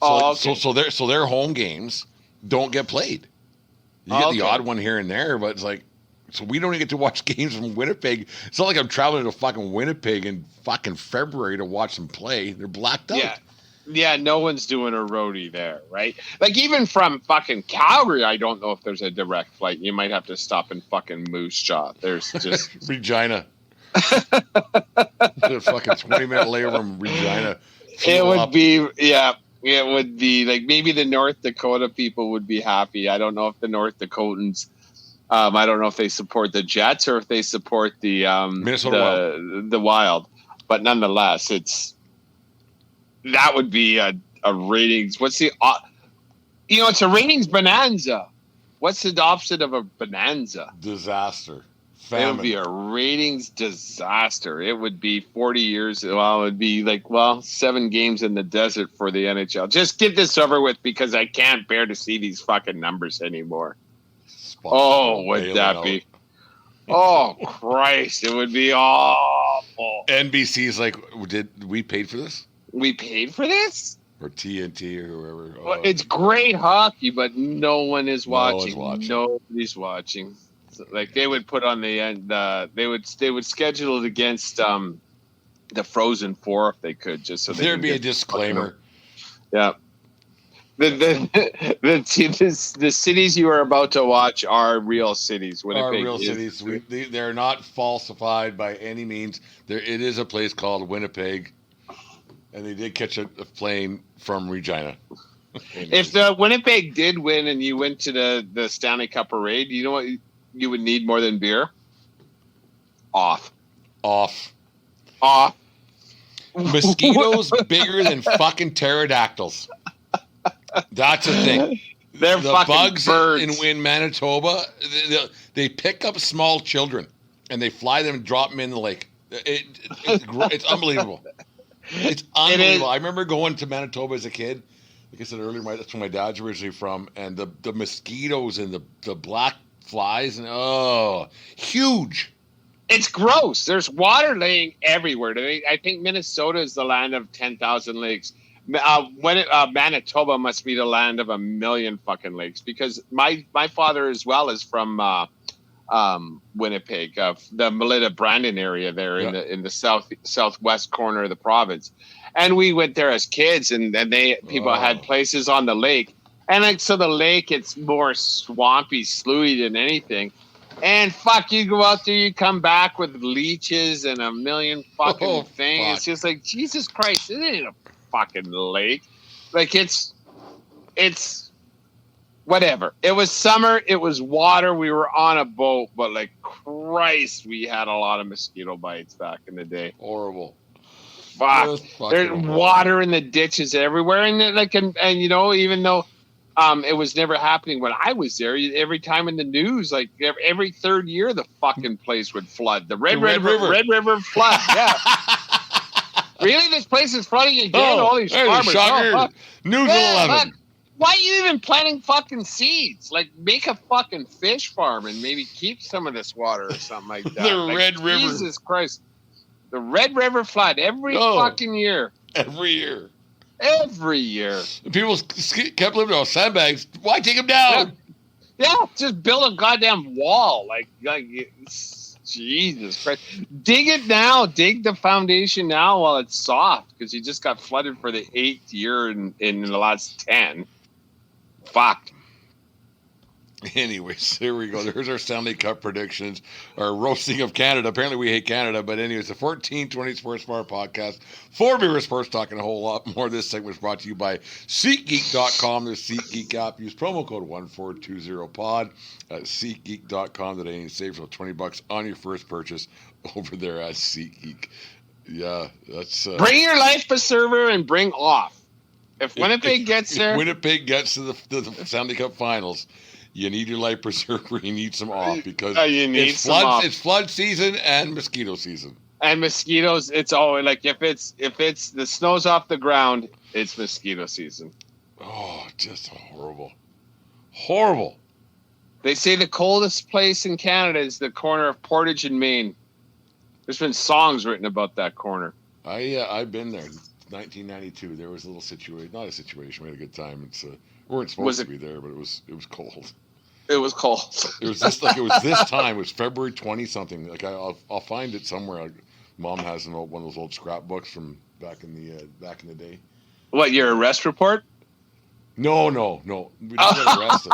So, okay. so their home games don't get played. You get the odd one here and there, but it's so we don't even get to watch games from Winnipeg. It's not like I'm traveling to fucking Winnipeg in fucking February to watch them play. They're blacked out. Yeah, no one's doing a roadie there, right? Even from fucking Calgary, I don't know if there's a direct flight. You might have to stop in fucking Moose Jaw. There's just Regina. The fucking 20-minute layover in Regina. It would be maybe the North Dakota people would be happy. I don't know if the North Dakotans. I don't know if they support the Jets or if they support the Minnesota the Wild, but nonetheless, that would be a ratings. What's the it's a ratings bonanza. What's the opposite of a bonanza? Disaster. Famine. It would be a ratings disaster. It would be 40 years. Well, it would be 7 games in the desert for the NHL. Just get this over with because I can't bear to see these fucking numbers anymore. Would that be? Oh, Christ. It would be awful. NBC's did we pay for this? We paid for this? Or TNT or whoever. Well, it's great hockey, but no one is watching. No one's watching. Nobody's watching. So, like they would put on the end. They would schedule it against the Frozen Four if they could, just so there'd be a disclaimer. Yeah. The cities you are about to watch are real cities. Cities. They're not falsified by any means. It is a place called Winnipeg, and they did catch a plane from Regina. If the Winnipeg did win and you went to the Stanley Cup parade, you know what you would need more than beer? Off. Mosquitoes bigger than fucking pterodactyls. That's the thing. They're the fucking bugs birds. in Manitoba. They pick up small children and they fly them and drop them in the lake. It's unbelievable. It's unbelievable. I remember going to Manitoba as a kid. Like I said earlier, that's where my dad's originally from, and the mosquitoes and the black flies and huge. It's gross. There's water laying everywhere. I think Minnesota is the land of 10,000 lakes. Manitoba must be the land of 1 million fucking lakes, because my father as well is from Winnipeg, the Melita Brandon area there in the southwest corner of the province, and we went there as kids, and people had places on the lake, and so the lake, it's more swampy, sloughey than anything. And fuck, you go out there, you come back with leeches and 1 million fucking things. Fuck. It's just like, Jesus Christ, it ain't a fucking lake. Like it's whatever. It was summer, it was water, we were on a boat, but like Christ, we had a lot of mosquito bites back in the day. Horrible. Fuck. There's water in the ditches everywhere, and you know, even though it was never happening when I was there. Every time in the news, like every third year, the fucking place would flood. The Red River flood. Yeah. Really, this place is flooding again. All these farmers. News 11. Why are you even planting fucking seeds? Like, make a fucking fish farm and maybe keep some of this water or something like that. Red River. Jesus Christ. The Red River flood every fucking year. Every year. People kept living on sandbags. Why take them down? Yeah, just build a goddamn wall. Like Jesus Christ. Dig it now. Dig the foundation now while it's soft, because you just got flooded for the 8th year in the last 10. Fuck. Anyways, here we go. There's our Stanley Cup predictions, our roasting of Canada. Apparently we hate Canada, but anyways, the 1420 Sports Bar podcast, for Beer Sports, talking a whole lot more. This segment is brought to you by SeatGeek.com. The SeatGeek app. Use promo code 1420pod at SeatGeek.com today and save for $20 on your first purchase over there at SeatGeek. Yeah, that's bring your life preserver and bring off. If Winnipeg gets there, Winnipeg gets to the Stanley Cup Finals. You need your life preserver. You need some off, because it's flood season and mosquito season. And mosquitoes, it's always like if it's the snow's off the ground, it's mosquito season. Oh, just horrible. They say the coldest place in Canada is the corner of Portage and Maine. There's been songs written about that corner. I've been there. 1992. There was a little situation, not a situation. We had a good time. We weren't supposed to be there, but it was cold. It was cold. It was just like it was this time. It was February 20 something. Like I'll find it somewhere. Mom has one of those old scrapbooks from back in the day. What, your arrest report? No. We never got arrested.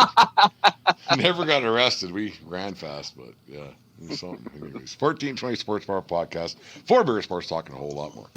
Never got arrested. We ran fast, but yeah, it was something. Anyways, 1420 Sports Bar podcast, for Beer Sports, talking a whole lot more.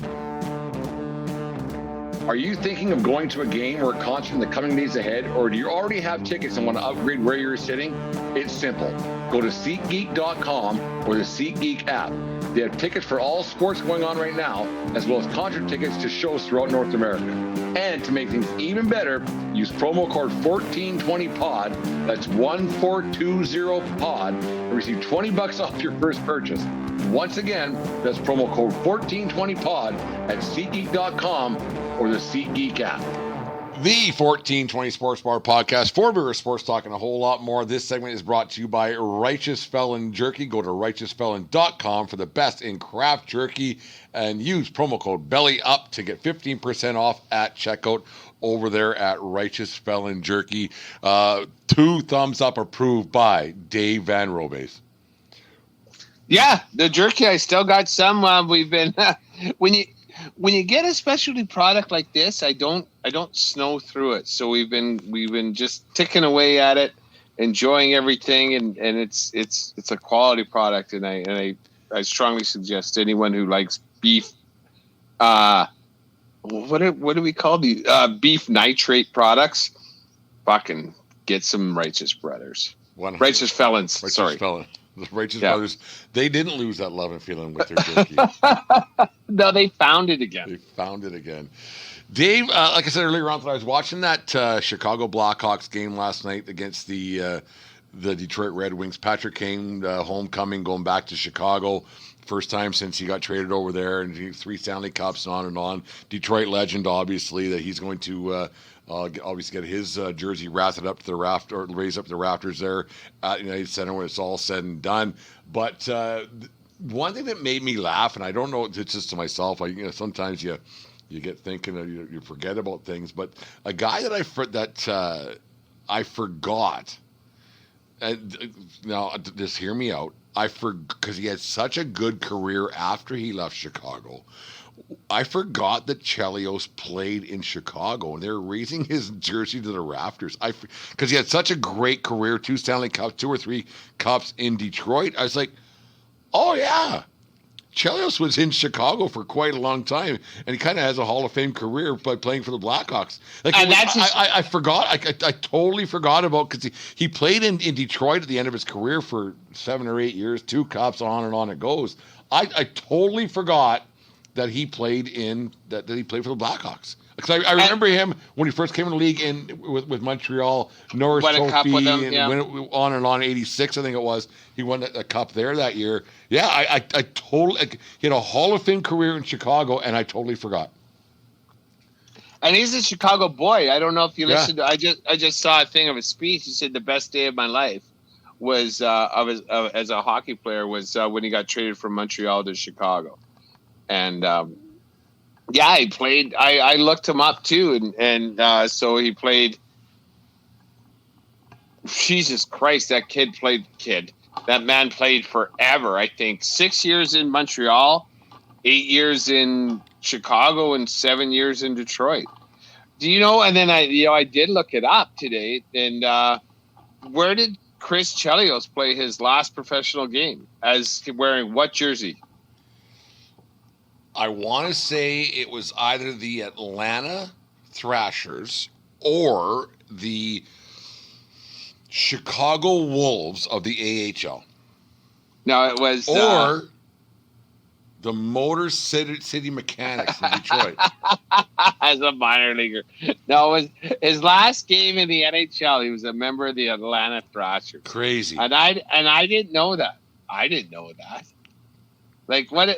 Are you thinking of going to a game or a concert in the coming days ahead, or do you already have tickets and want to upgrade where you're sitting? It's simple. Go to SeatGeek.com or the SeatGeek app. They have tickets for all sports going on right now, as well as concert tickets to shows throughout North America. And to make things even better, use promo code 1420POD, that's 1420POD, and receive $20 off your first purchase. Once again, that's promo code 1420POD at SeatGeek.com or the SeatGeek app. The 1420 Sports Bar Podcast, for Beer Sports Talk and a whole lot more. This segment is brought to you by Righteous Felon Jerky. Go to righteousfelon.com for the best in craft jerky and use promo code BELLYUP to get 15% off at checkout over there at Righteous Felon Jerky. 2 thumbs up approved by Dave Van Robes. Yeah, the jerky, I still got some. We've been when you get a specialty product like this, I don't snow through it. So we've been just ticking away at it, enjoying everything, and it's a quality product, and I strongly suggest anyone who likes beef. What do we call these beef nitrate products? Fucking get some Righteous Brothers, Righteous Felons. Righteous Felon. The Righteous Brothers, they didn't lose that love and feeling with their jerky. No, they found it again. Dave, like I said earlier on, I was watching that Chicago Blackhawks game last night against the Detroit Red Wings. Patrick Kane, homecoming, going back to Chicago. First time since he got traded over there, and 3 Stanley Cups and on and on. Detroit legend, obviously, that he's going to obviously get his jersey raised up to the rafters there at United Center when it's all said and done. But one thing that made me laugh, and I don't know, it's just to myself. Sometimes you get thinking, you forget about things. But a guy that I forgot. And now, just hear me out. Because he had such a good career after he left Chicago. I forgot that Chelios played in Chicago, and they were raising his jersey to the rafters. Because he had such a great career, 2 Stanley Cups, 2 or 3 cups in Detroit. I was like, oh yeah, Chelios was in Chicago for quite a long time, and he kind of has a Hall of Fame career by playing for the Blackhawks. I forgot. I totally forgot about, because he played in Detroit at the end of his career for 7 or 8 years, 2 cups, on and on it goes. I totally forgot that he played that he played for the Blackhawks. Because I remember him when he first came in the league with Montreal, Norris Trophy, and went on and on, 86, I think it was. He won a cup there that year. Yeah, I totally, he had a Hall of Fame career in Chicago, and I totally forgot. And he's a Chicago boy. I don't know if you listened. I just saw a thing of his speech. He said the best day of my life was as a hockey player was when he got traded from Montreal to Chicago, and. He played. I looked him up too, and so he played. Jesus Christ, that That man played forever. I think 6 years in Montreal, 8 years in Chicago, and 7 years in Detroit. Do you know? And then I did look it up today. And where did Chris Chelios play his last professional game? As wearing what jersey? I want to say it was either the Atlanta Thrashers or the Chicago Wolves of the AHL. No, it was... Or the Motor City Mechanics in Detroit. As a minor leaguer. No, it was his last game in the NHL. He was a member of the Atlanta Thrashers. Crazy. And I didn't know that. Like, what...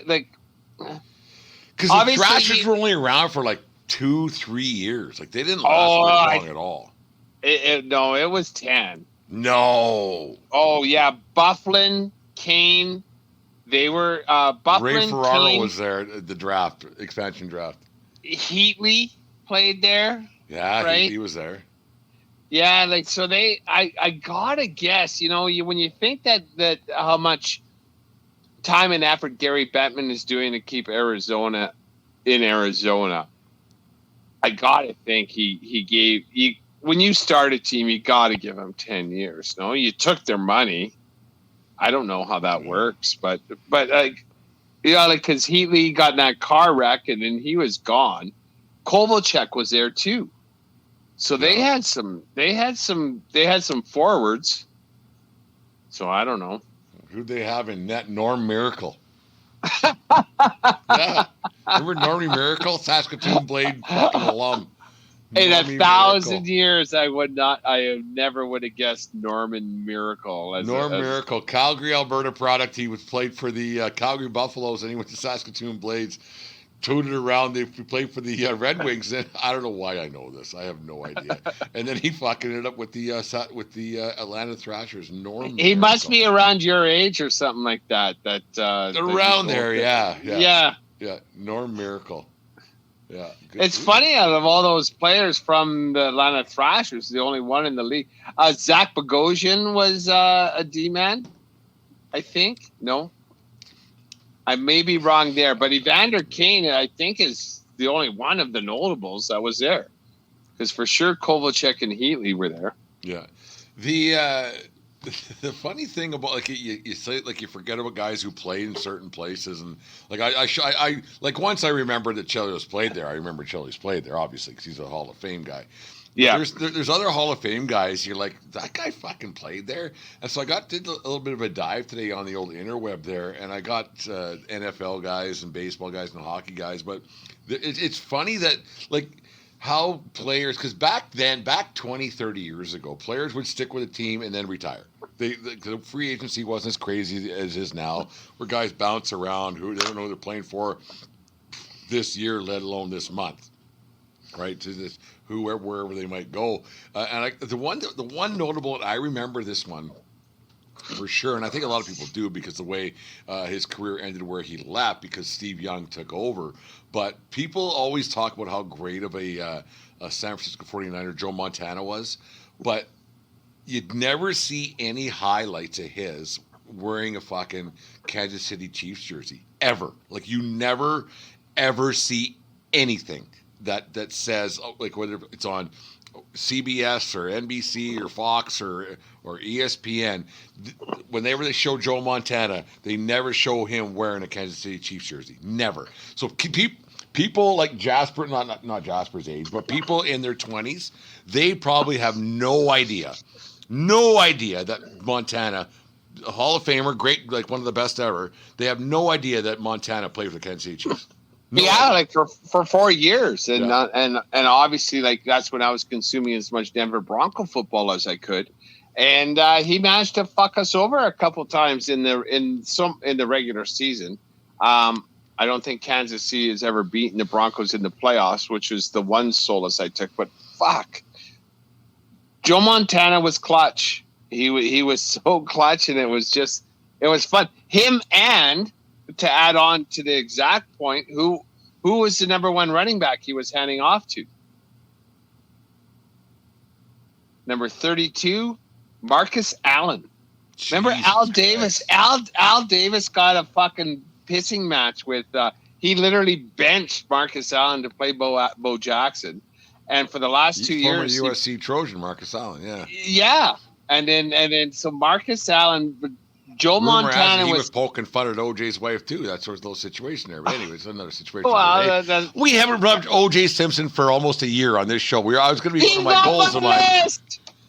Because the Thrashers were only around for like 2-3 years. Like, they didn't last very long at all. No, it was 10. No. Oh, yeah. Bufflin, Kane, they were... Bufflin, Ray Ferraro Kane, was there at the expansion draft. Heatley played there. Yeah, right? he was there. Yeah, like, so I gotta guess, when you think that how much time and effort Gary Bettman is doing to keep Arizona in Arizona, I gotta think he gave when you start a team, you gotta give them 10 years. No, you took their money. I don't know how that works, but like, because Heatley got in that car wreck and then he was gone. Kovalchuk was there too, so they had some forwards. So I don't know. Who'd they have in net? Norm Miracle. Yeah. Remember Normie Miracle? Saskatoon Blade fucking alum. In 1,000 years, I never would have guessed Norman Miracle. Miracle, Calgary, Alberta product. He played for the Calgary Buffaloes, and he went to Saskatoon Blades. tooted around. They played for the Red Wings. And I don't know why I know this. I have no idea. And then he fucking ended up with the Atlanta Thrashers. Norm. He must be around your age or something like that. Around there, yeah. Norm Miracle. Yeah. It's funny, out of all those players from the Atlanta Thrashers, the only one in the league. Zach Bogosian was a D-man, I think. No? I may be wrong there, but Evander Kane, I think, is the only one of the notables that was there. Because for sure, Kovalchuk and Heatley were there. Yeah. The funny thing about, like, you say, like, you forget about guys who played in certain places, and like I like, once I remember that Chelios played there. I remember Chelios played there, obviously, because he's a Hall of Fame guy. Yeah. There's other Hall of Fame guys. You're like, that guy fucking played there. And so did a little bit of a dive today on the old interweb there, and I got NFL guys and baseball guys and hockey guys. But it's funny that, like, how players, because back 20, 30 years ago, players would stick with a team and then retire. The free agency wasn't as crazy as it is now, where guys bounce around who they don't know who they're playing for this year, let alone this month, right? To this wherever they might go. The one notable, and I remember this one for sure, and I think a lot of people do, because the way his career ended where he left, because Steve Young took over. But people always talk about how great of a San Francisco 49er Joe Montana was, but you'd never see any highlights of his wearing a fucking Kansas City Chiefs jersey, ever. Like, you never, ever see anything that says, like, whether it's on CBS or NBC or Fox or ESPN, whenever they show Joe Montana, they never show him wearing a Kansas City Chiefs jersey. Never. So people like Jasper, not Jasper's age, but people in their 20s, they probably have no idea that Montana, a Hall of Famer, great, like one of the best ever, they have no idea that Montana played for the Kansas City Chiefs. No. Yeah, like for 4 years, and obviously, like, that's when I was consuming as much Denver Bronco football as I could, and he managed to fuck us over a couple times in the regular season. I don't think Kansas City has ever beaten the Broncos in the playoffs, which was the one solace I took. But fuck, Joe Montana was clutch. He was so clutch, and it was fun. Him, and to add on to the exact point, who was the number one running back he was handing off to? Number 32, Marcus Allen. Jesus Remember Al Christ. Davis? Al Davis got a fucking pissing match with. He literally benched Marcus Allen to play Bo Jackson, and for the last 2 years, former USC Trojan Marcus Allen, yeah, and then so Marcus Allen. Joe Montana was poking fun at OJ's wife too. That sort of little situation there. But anyway, it's another situation. Well, we haven't rubbed OJ Simpson for almost a year on this show. I was going to be one of my goals of mine.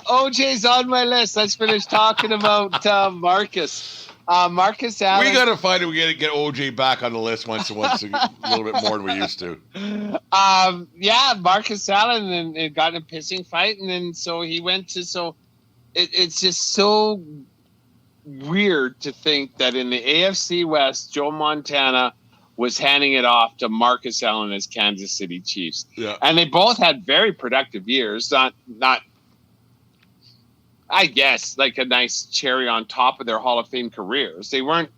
OJ's on my list. Let's finish talking about Marcus. Marcus Allen. We got to find it. We got to get OJ back on the list once a little bit more than we used to. Yeah, Marcus Allen and got in a pissing fight, and then so he went to it's just so weird to think that in the AFC West, Joe Montana was handing it off to Marcus Allen as Kansas City Chiefs. Yeah. And they both had very productive years, not I guess like a nice cherry on top of their Hall of Fame careers. They weren't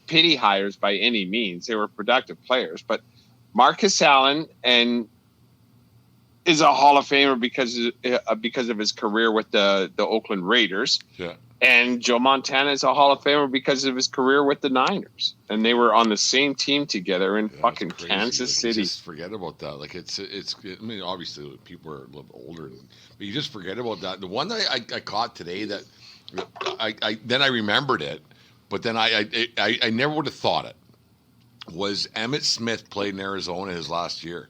pity hires by any means. They were productive players, but Marcus Allen is a Hall of Famer because of his career with the Oakland Raiders. Yeah. And Joe Montana is a Hall of Famer because of his career with the Niners. And they were on the same team together in fucking Kansas City. Just forget about that. Like, it's. I mean, obviously, people are a little older, but you just forget about that. The one that I caught today that I remembered it, but then I never would have thought it, was Emmitt Smith played in Arizona his last year.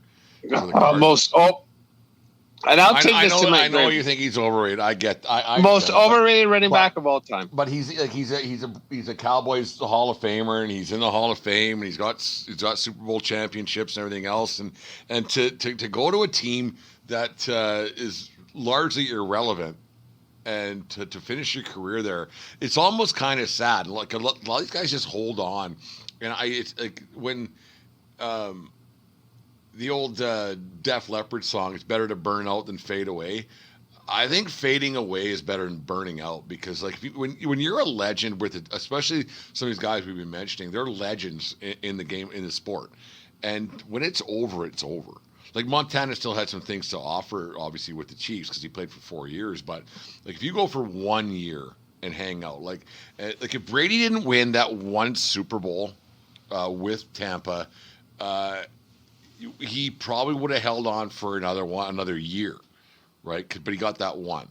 And I'll take this to my I know you think he's overrated. I get. Most overrated running back of all time. But he's a Cowboys Hall of Famer, and he's in the Hall of Fame, and he's got Super Bowl championships and everything else, and to go to a team that is largely irrelevant, and to finish your career there, it's almost kind of sad. Like, a lot of these guys just hold on, and it's like when. the old Def Leppard song, "It's better to burn out than fade away." I think fading away is better than burning out because, like, when you're a legend with it, especially some of these guys we've been mentioning, they're legends in the game, in the sport, and when it's over, it's over. Like Montana still had some things to offer, obviously with the Chiefs because he played for 4 years. But like if you go for 1 year and hang out, like if Brady didn't win that one Super Bowl with Tampa, uh, he probably would have held on for another year, right? But he got that one,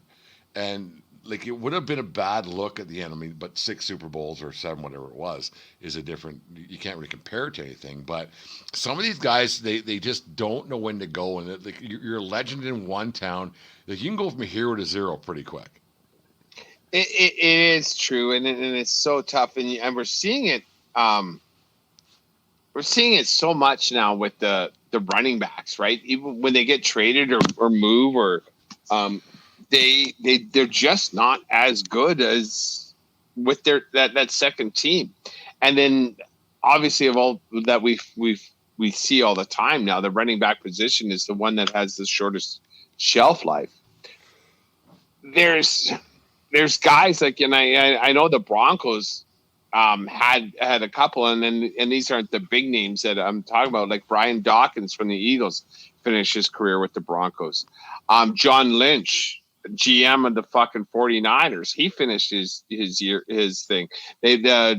and like it would have been a bad look at the end. I mean, but 6 Super Bowls or 7, whatever it was, is a different. You can't really compare it to anything. But some of these guys, they just don't know when to go, and like you're a legend in one town. Like you can go from a hero to zero pretty quick. It is true, and it's so tough, and we're seeing it. We're seeing it so much now with the running backs, right? Even when they get traded or move or they're just not as good as with that second team. And then obviously of all that we see all the time now, the running back position is the one that has the shortest shelf life. There's guys like, and I know the Broncos had a couple, and these aren't the big names that I'm talking about, like Brian Dawkins from the Eagles finished his career with the Broncos. John Lynch, GM of the fucking 49ers, he finished his thing.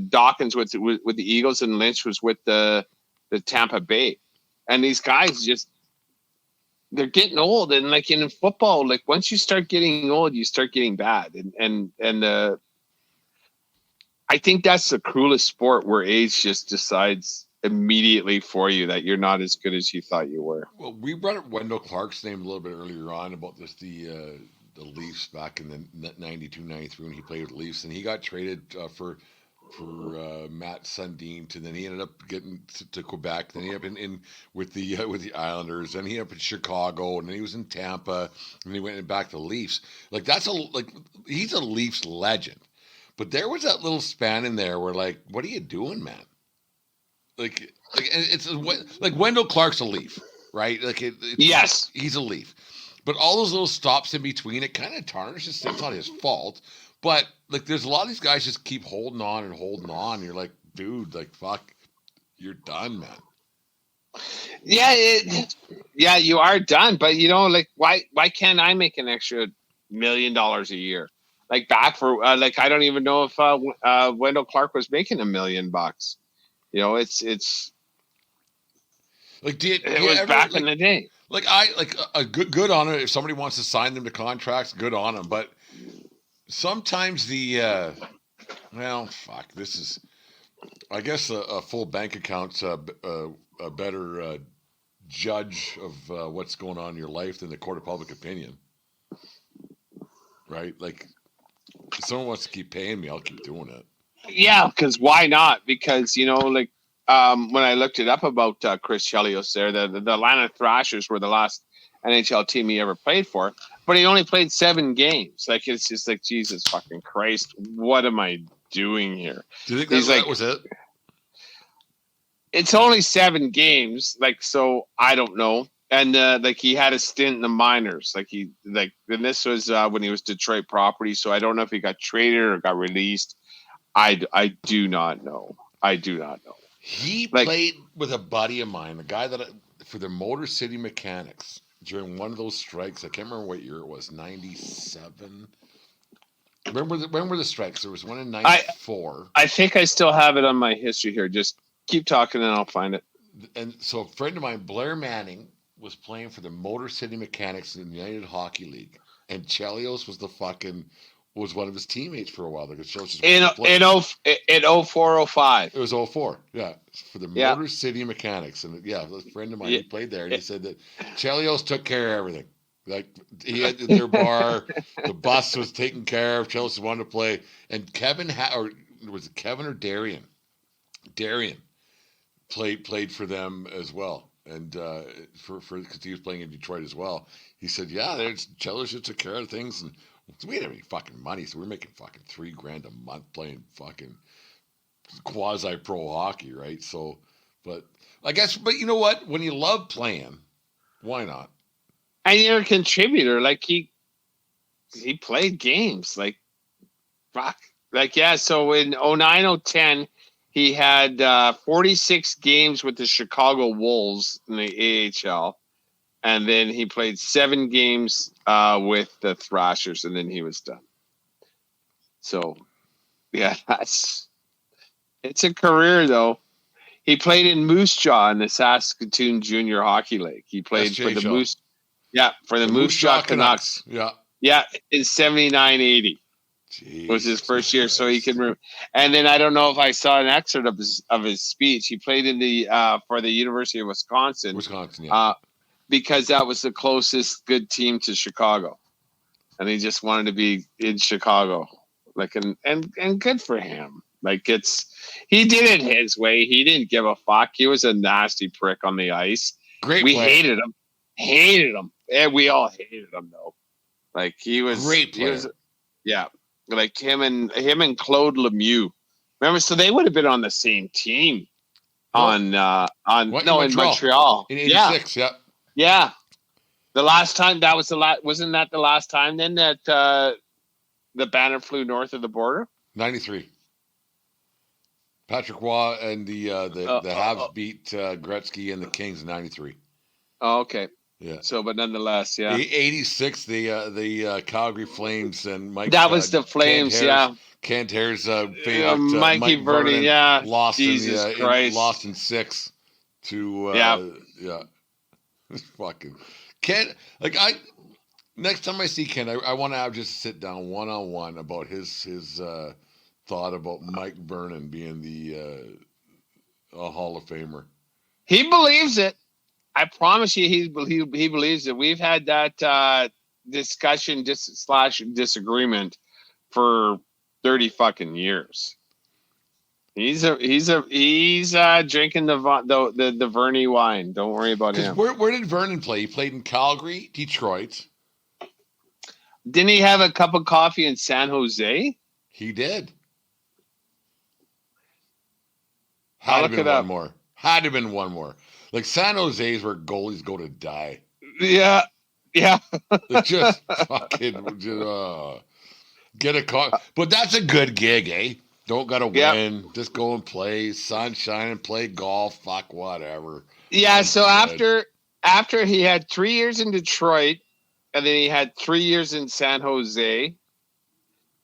Dawkins with the Eagles, and Lynch was with the Tampa Bay. And these guys they're getting old, and like in football, like once you start getting old, you start getting bad, and I think that's the cruelest sport where age just decides immediately for you that you're not as good as you thought you were. Well, we brought up Wendell Clark's name a little bit earlier on about the Leafs back in the 92, 93 when he played with the Leafs, and he got traded for Matt Sundin, and then he ended up getting to Quebec. Then he ended up in with the Islanders. Then he ended up in Chicago, and then he was in Tampa, and he went back to the Leafs. Like he's a Leafs legend. But there was that little span in there where, like, what are you doing, man? Like it's like Wendell Clark's a Leaf, right? Like yes, he's a Leaf. But all those little stops in between, it kind of tarnishes. It's not his fault, but like there's a lot of these guys just keep holding on and holding on. You're like, dude, like fuck, you're done, man. Yeah, you are done. But like why can't I make an extra $1 million a year? Like back for like I don't even know if Wendell Clark was making $1 million. It's like it was back in the day. Like a good on it if somebody wants to sign them to contracts, good on them. But sometimes this is, I guess a full bank account's a better judge of what's going on in your life than the court of public opinion, right? Like. If someone wants to keep paying me, I'll keep doing it. Yeah, because why not? Because when I looked it up about Chris Chelios there, the Atlanta Thrashers were the last NHL team he ever played for, but he only played 7 games. Like it's just like Jesus fucking Christ, what am I doing here? Do you think that was it? It's only 7 games, like so I don't know. And like he had a stint in the minors, and this was when he was Detroit property. So I don't know if he got traded or got released. I do not know. He played with a buddy of mine, a guy for the Motor City Mechanics during one of those strikes. I can't remember what year it was. 97. When were the strikes? There was one in 94. I think I still have it on my history here. Just keep talking and I'll find it. And so a friend of mine, Blair Manning, was playing for the Motor City Mechanics in the United Hockey League, and Chelios was one of his teammates for a while. In 04-05. It was 04, yeah, for the Motor City Mechanics, and a friend of mine who played there, and he said that Chelios took care of everything. Like he had their bar, the bus was taken care of. Chelios wanted to play, and Kevin was it Kevin or Darian? Darian played for them as well. And because he was playing in Detroit as well, he said, "Yeah, there's Chelios just took care of things, and we didn't have any fucking money, so we're making fucking $3,000 a month playing fucking quasi pro hockey, right? So But I guess, but you know what? When you love playing, why not? And you're a contributor. Like he played games. Like fuck. Like yeah. So in 09-010, he had 46 games with the Chicago Wolves in the AHL, and then he played 7 games with the Thrashers, and then he was done. So yeah, it's a career though. He played in Moose Jaw in the Saskatoon Junior Hockey League. He played for the Moose. Yeah, for the Moose Jaw Canucks. Yeah, in 79-80 was his first year. So he can. And then I don't know if I saw an excerpt of his speech. He played in the for the University of Wisconsin. Yeah. Because that was the closest good team to Chicago, and he just wanted to be in Chicago. Like and good for him. Like he did it his way. He didn't give a fuck. He was a nasty prick on the ice. We hated him. And we all hated him though. Like he was great player. Yeah. Like him and Claude Lemieux. Remember, so they would have been on the same team in Montreal. In 86, yeah. Yeah. The last time wasn't that the last time then that the banner flew north of the border? 93. Patrick Roy and the Habs beat Gretzky and the Kings in 93. Oh, okay. Yeah. So, but nonetheless, yeah. 86, the Calgary Flames and Mike. That was the Flames, Canter's favorite Mikey Mike Vernon, yeah. Lost Jesus Christ. Lost in 6 to yeah. Fucking Ken. Like next time I see Ken, I want to have just sit down one-on-one about his thought about Mike Vernon being the Hall of Famer. He believes it. I promise you, he believes it. We've had that discussion disagreement for 30 fucking years. He's drinking the Verny wine. Don't worry about him. Where did Vernon play? He played in Calgary, Detroit. Didn't he have a cup of coffee in San Jose? He did. I'll look it up. Had to have been one more. Like San Jose is where goalies go to die. Yeah. Just fucking get a car. But that's a good gig, eh? Don't gotta win. Just go and play sunshine and play golf. Fuck whatever. Yeah. So after he had 3 years in Detroit, and then he had 3 years in San Jose,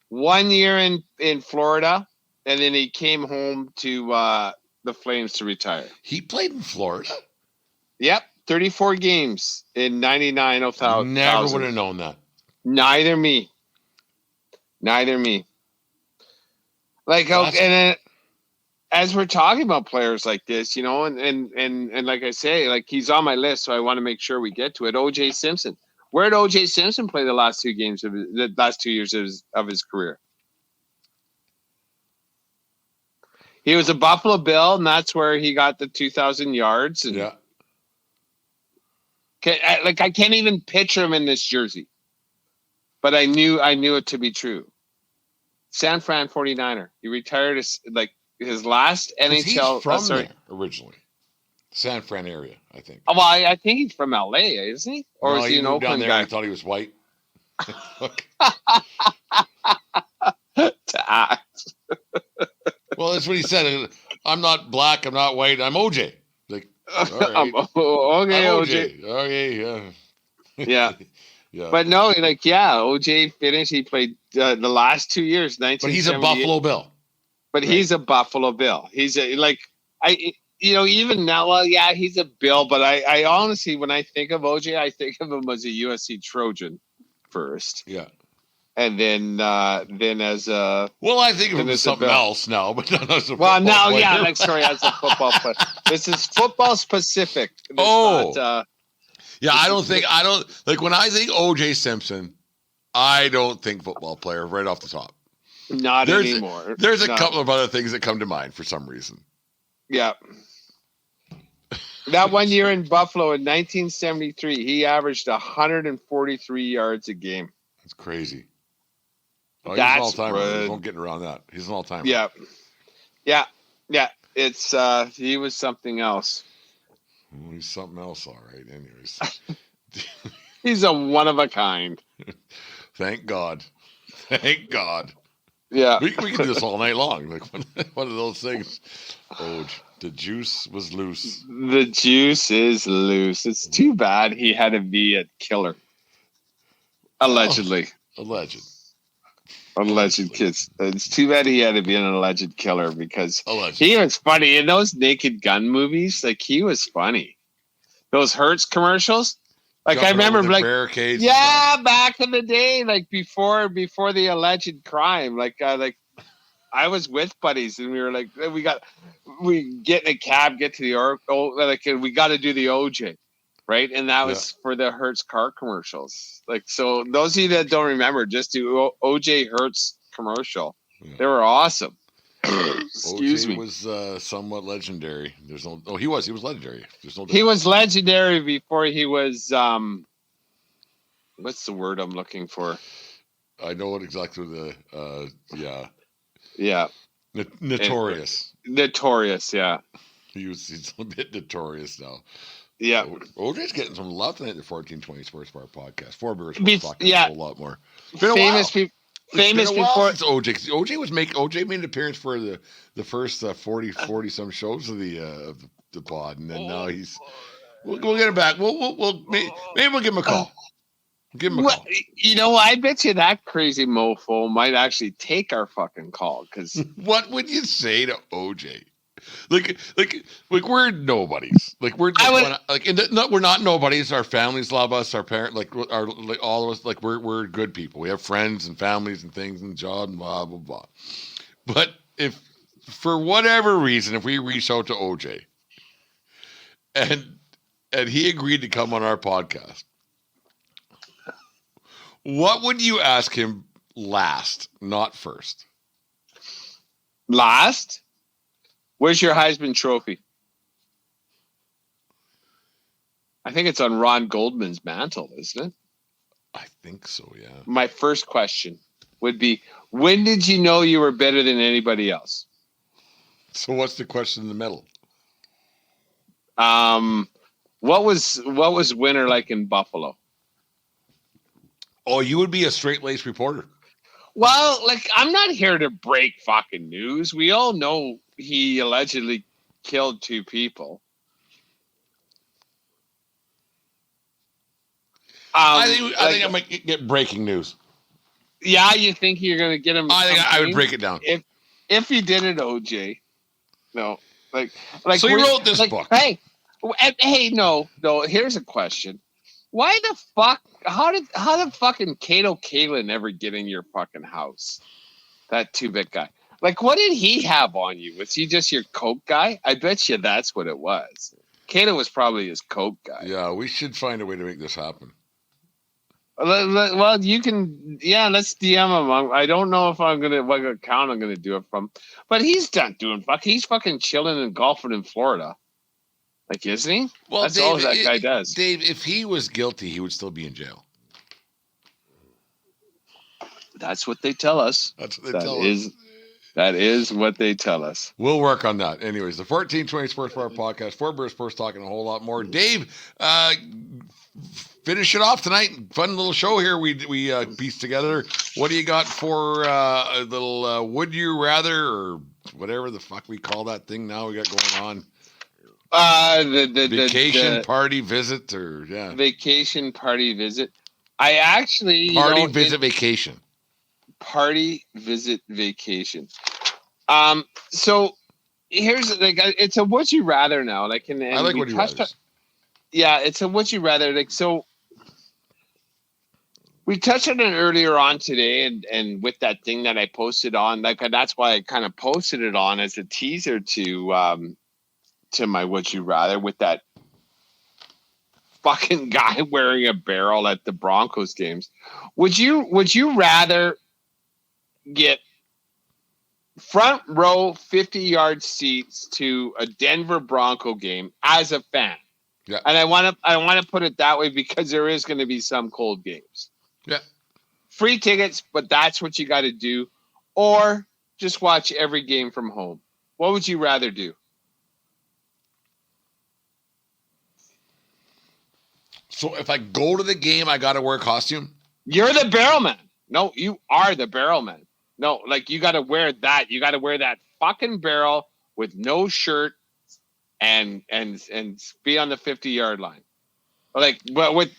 1 year in Florida, and then he came home to the Flames to retire. He played in Florida. Yep, 34 games in 99. Never would have known that. Neither me. Like, and as we're talking about players like this, and like I say, like he's on my list, so I want to make sure we get to it. O.J. Simpson. Where did O.J. Simpson play the last 2 years of his career? He was a Buffalo Bill, and that's where he got the 2,000 yards. And yeah. I can't even picture him in this jersey, but I knew it to be true. San Fran 49er. He retired as his last NHL. He's from there originally, San Fran area, I think. Well, I think he's from LA, isn't he? Or is he an Oakland guy? I thought he was white. To act. Well, that's what he said. I'm not black. I'm not white. I'm OJ. Like, all right. Okay, I'm OJ. Okay, yeah. Yeah. Yeah. But no, OJ finished. He played the last 2 years, 1978. But he's a Buffalo Bill. But right. He's a Buffalo Bill. He's even now, well, yeah, he's a Bill. But I honestly, when I think of OJ, I think of him as a USC Trojan first. Yeah. And then as a I think of him as something else now, but not as a football player. Yeah, sorry, as a football player. This is football specific. I don't like when I think O.J. Simpson, I don't think football player right off the top. Not anymore. There's a couple of other things that come to mind for some reason. Yeah. That 1 year in Buffalo in 1973, he averaged 143 yards a game. That's crazy. Oh, That's he's an all-timer. Don't get around that. He's an all-timer. Yeah. It's he was something else. Well, he's something else, all right. Anyways, He's a one of a kind. thank God. Thank God. Yeah. We can do this all night long. Like one of those things. Oh, the juice was loose. The juice is loose. It's too bad he had to be a killer. Allegedly. Alleged. Alleged kids. It's too bad he had to be an alleged killer because Alleged. he was funny in those Naked Gun movies. Like he was funny. Those Hertz commercials. Like Jumping I remember, over the like barricades. yeah, back in the day, like before the alleged crime. Like I was with buddies and we were like, we get in a cab, get to the we got to do the OJ. Right. And that was for the Hertz car commercials. Like, so those of you that don't remember, just do OJ Hertz commercial. Yeah. They were awesome. Excuse OJ me. Was somewhat legendary. He was legendary. He was legendary before he was, what's the word I'm looking for? I know what exactly yeah. Yeah. Notorious. Notorious. Yeah. He's a bit notorious now. Yeah. OJ's getting some love tonight at the 1420 Sports Bar podcast. 4 Beers Sports talking a whole lot more. Famous people. Famous before OJ made an appearance for the first 40 some shows of the pod, and then now he's we'll get him back. Maybe we'll give him a call. Give him a call. You know, I bet you that crazy mofo might actually take our fucking call because what would you say to OJ? Like we're nobodies. Like we're not nobodies. Our families love us. Our parents, all of us, like we're good people. We have friends and families and things and jobs and blah blah blah. But if for whatever reason, if we reach out to OJ and he agreed to come on our podcast, what would you ask him last, not first? Last? Where's your Heisman Trophy? I think it's on Ron Goldman's mantle, isn't it? I think so, yeah. My first question would be, when did you know you were better than anybody else? So what's the question in the middle? What was winter like in Buffalo? Oh, you would be a straight-laced reporter. Well, like, I'm not here to break fucking news. We all know he allegedly killed 2 people. I think I might get breaking news. Yeah, you think you're going to get him? I think I would break it down. If you did it, OJ. No. Like. So you wrote this book. Hey, no. Here's a question. Why the fuck? How did fucking Kato Kalin ever get in your fucking house? That 2-bit guy. Like, what did he have on you? Was he just your coke guy? I bet you that's what it was. Kato was probably his coke guy. Yeah, we should find a way to make this happen. Well, you can. Yeah, let's DM him. I don't know if what account I'm gonna do it from, but he's not doing fuck. He's fucking chilling and golfing in Florida. Like, isn't he? Well, that's Dave, all that guy does. Dave, if he was guilty, he would still be in jail. That's what they tell us. That's what they tell us. That is what they tell us. We'll work on that. Anyways, the 1420 Sports Bar podcast, 4 Beers Sports talking a whole lot more. Dave, finish it off tonight. Fun little show here we pieced together. What do you got for a little would you rather or whatever the fuck we call that thing now we got going on? The vacation party visit or vacation party visit. I actually party visit vacation. Party visit vacation. So here's it's a would you rather now. Like, and I like would you rather. Yeah, it's a would you rather. Like, so we touched on it earlier on today, and with that thing that I posted on, like, that's why I kind of posted it on as a teaser to my would you rather with that fucking guy wearing a barrel at the Broncos games. Would you rather get front row 50-yard seats to a Denver Bronco game as a fan? Yeah. And I want to put it that way because there is going to be some cold games. Yeah. Free tickets, but that's what you got to do, or just watch every game from home. What would you rather do? So if I go to the game, I got to wear a costume? You're the barrel man. No, you are the barrel man. No, like you got to wear that. You got to wear that fucking barrel with no shirt and be on the 50-yard line. Like, but with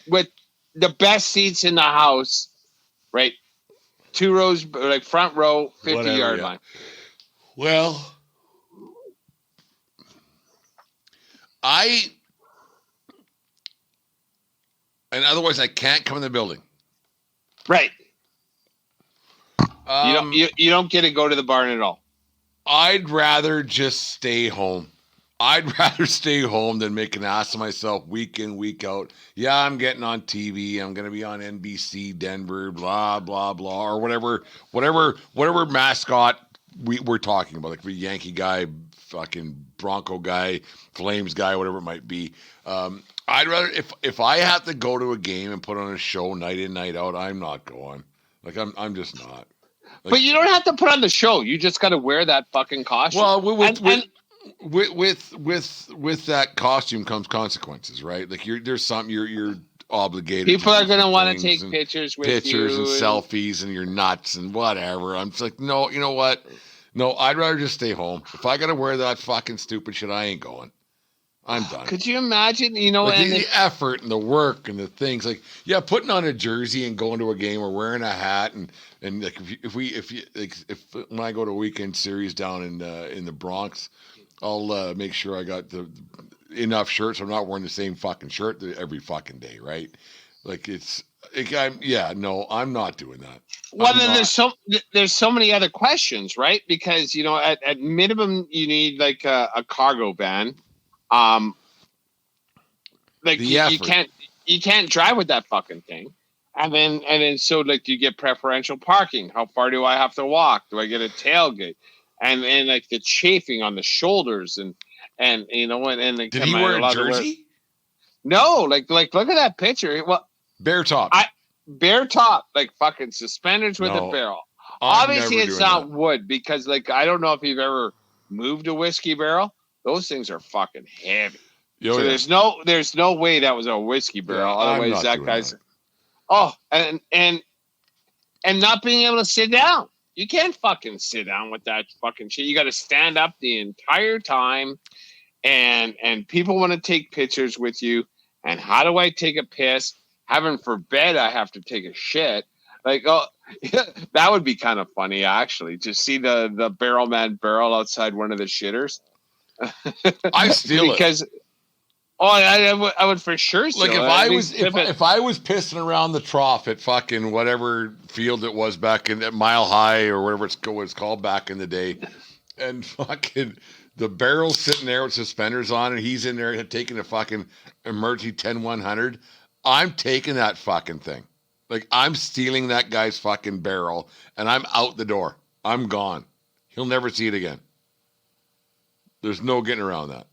the best seats in the house, right? 2 rows, like front row, 50-yard line. Well, and otherwise I can't come in the building. Right. You don't get to go to the barn at all. I'd rather just stay home. I'd rather stay home than make an ass of myself week in, week out. Yeah, I'm getting on TV. I'm going to be on NBC, Denver, blah, blah, blah, or whatever mascot we're talking about, like the Yankee guy, fucking Bronco guy, Flames guy, whatever it might be. I'd rather, if I have to go to a game and put on a show night in, night out, I'm not going. Like, I'm just not. Like, but you don't have to put on the show. You just got to wear that fucking costume. Well, with that costume comes consequences, right? Like there's something you're obligated. People are going to want to take and pictures with pictures you and selfies, and you're nuts and whatever. I'm just like, no, you know what? No, I'd rather just stay home. If I got to wear that fucking stupid shit, I ain't going. I'm done. Could you imagine? Like the effort and the work and the things, like, yeah, putting on a jersey and going to a game or wearing a hat and like if when I go to a weekend series down in the Bronx, I'll make sure I got the enough shirts. I'm not wearing the same fucking shirt every fucking day, right? Like I'm not doing that. Well, then there's so many other questions, right? Because at minimum you need like a cargo van. Like you can't drive with that fucking thing. And then so like you get preferential parking. How far do I have to walk? Do I get a tailgate? And like the chafing on the shoulders and like, did he wear a jersey? No, like look at that picture. Well, bare top. Bare top, like fucking suspenders with a barrel. Obviously it's not wood because like I don't know if you've ever moved a whiskey barrel. Those things are fucking heavy. So there's no way that was a whiskey barrel. Yeah, otherwise that guy's and not being able to sit down. You can't fucking sit down with that fucking shit. You got to stand up the entire time, and people want to take pictures with you. And how do I take a piss? Heaven forbid I have to take a shit. Like, that would be kind of funny actually to see the barrel man barrel outside one of the shitters. I steal because, it. I would for sure steal like if I was pissing around the trough at fucking whatever field it was back in at Mile High or whatever it's called back in the day, and fucking the barrel's sitting there with suspenders on and he's in there taking a fucking emergency 10-100, I'm taking that fucking thing. Like I'm stealing that guy's fucking barrel and I'm out the door. I'm gone. He'll never see it again. There's no getting around that.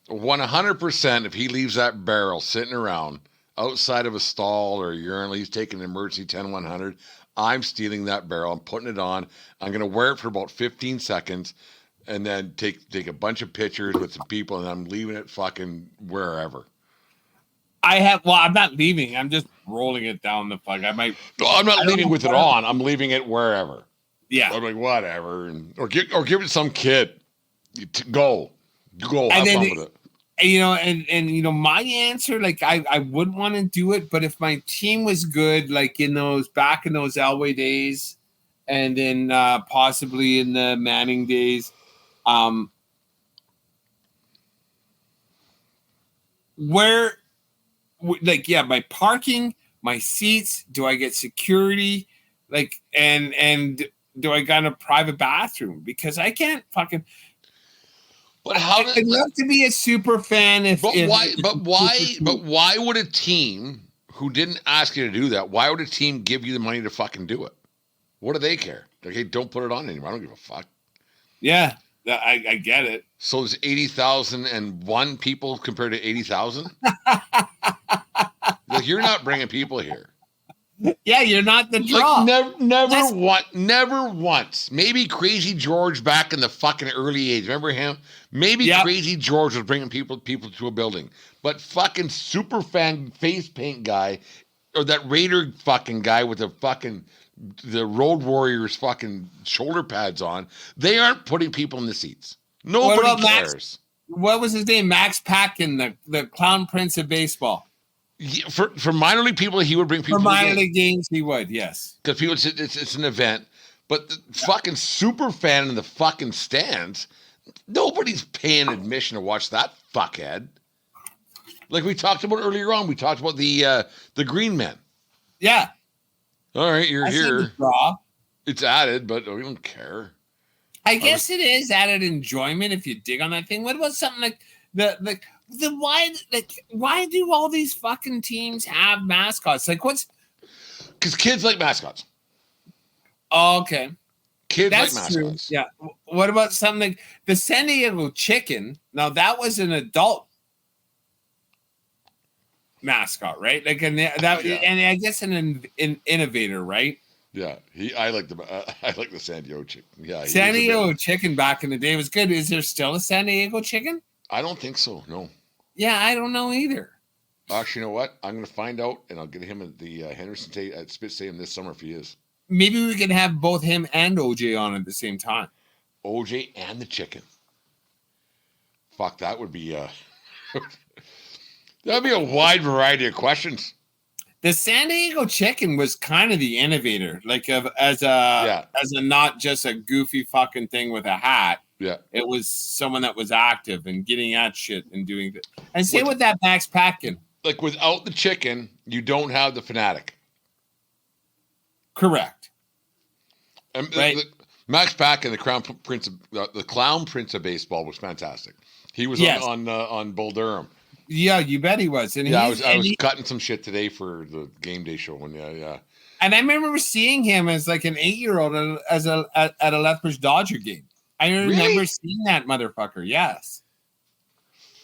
100% if he leaves that barrel sitting around outside of a stall or a urinal, he's taking an emergency 10-100, I'm stealing that barrel. I'm putting it on. I'm going to wear it for about 15 seconds and then take a bunch of pictures with some people and I'm leaving it fucking wherever. I'm not leaving. I'm just rolling it down the plug. I'm not leaving with it on. I'm leaving it wherever. Yeah. I'm like, whatever. Or give it to some kid. Go. Have fun with it. And my answer, like I wouldn't want to do it, but if my team was good, like back in those Elway days and then possibly in the Manning days, my parking, my seats, do I get security? Like, and do I got a private bathroom? Because I can't fucking. But I'd love to be a super fan. But why would a team who didn't ask you to do that? Why would a team give you the money to fucking do it? What do they care? Like, hey, don't put it on anymore. I don't give a fuck. Yeah, I get it. So there's 80,001 people compared to 80,000. Like, you're not bringing people here. Yeah, you're not the draw. Like never once. Maybe Crazy George back in the fucking early 80s. Remember him? Maybe Crazy George was bringing people to a building. But fucking super fan face paint guy, or that Raider fucking guy with the Road Warriors fucking shoulder pads on, they aren't putting people in the seats. Nobody cares. What was his name? Max Patkin, the Clown Prince of Baseball. Yeah, for minor league people, he would bring people for minor league games. He would, yes, because people it's an event. But the fucking super fan in the fucking stands, nobody's paying admission to watch that fuckhead. Like we talked about earlier on, we talked about the Green Men. Yeah. All right, you're here. It's added, but we don't care. I guess it is added enjoyment if you dig on that thing. What about something like why do all these fucking teams have mascots? Like because kids like mascots. Oh, okay. Kids like mascots. True. Yeah. What about something like the San Diego Chicken? Now that was an adult mascot, right? Like and I guess an innovator, right? Yeah, I like the San Diego Chicken. Yeah, San Diego Chicken back in the day was good. Is there still a San Diego Chicken? I don't think so. No. Yeah, I don't know either. Actually, you know what? I'm going to find out, and I'll get him at the Henderson State at Spitz Stadium this summer if he is. Maybe we can have both him and OJ on at the same time. OJ and the chicken. Fuck, that would be that'd be a wide variety of questions. The San Diego Chicken was kind of the innovator, like as a not just a goofy fucking thing with a hat. Yeah, it was someone that was active and getting at shit and doing it. And same with that Max Patkin. Like without the chicken, you don't have the fanatic. Correct. And right. Max Patkin, the Clown Prince of Baseball, was fantastic. He was on Bull Durham. Yeah, you bet he was. And I was cutting some shit today for the game day show. And And I remember seeing him as like an 8-year-old at a Lethbridge Dodger game. I remember seeing that motherfucker. Yes.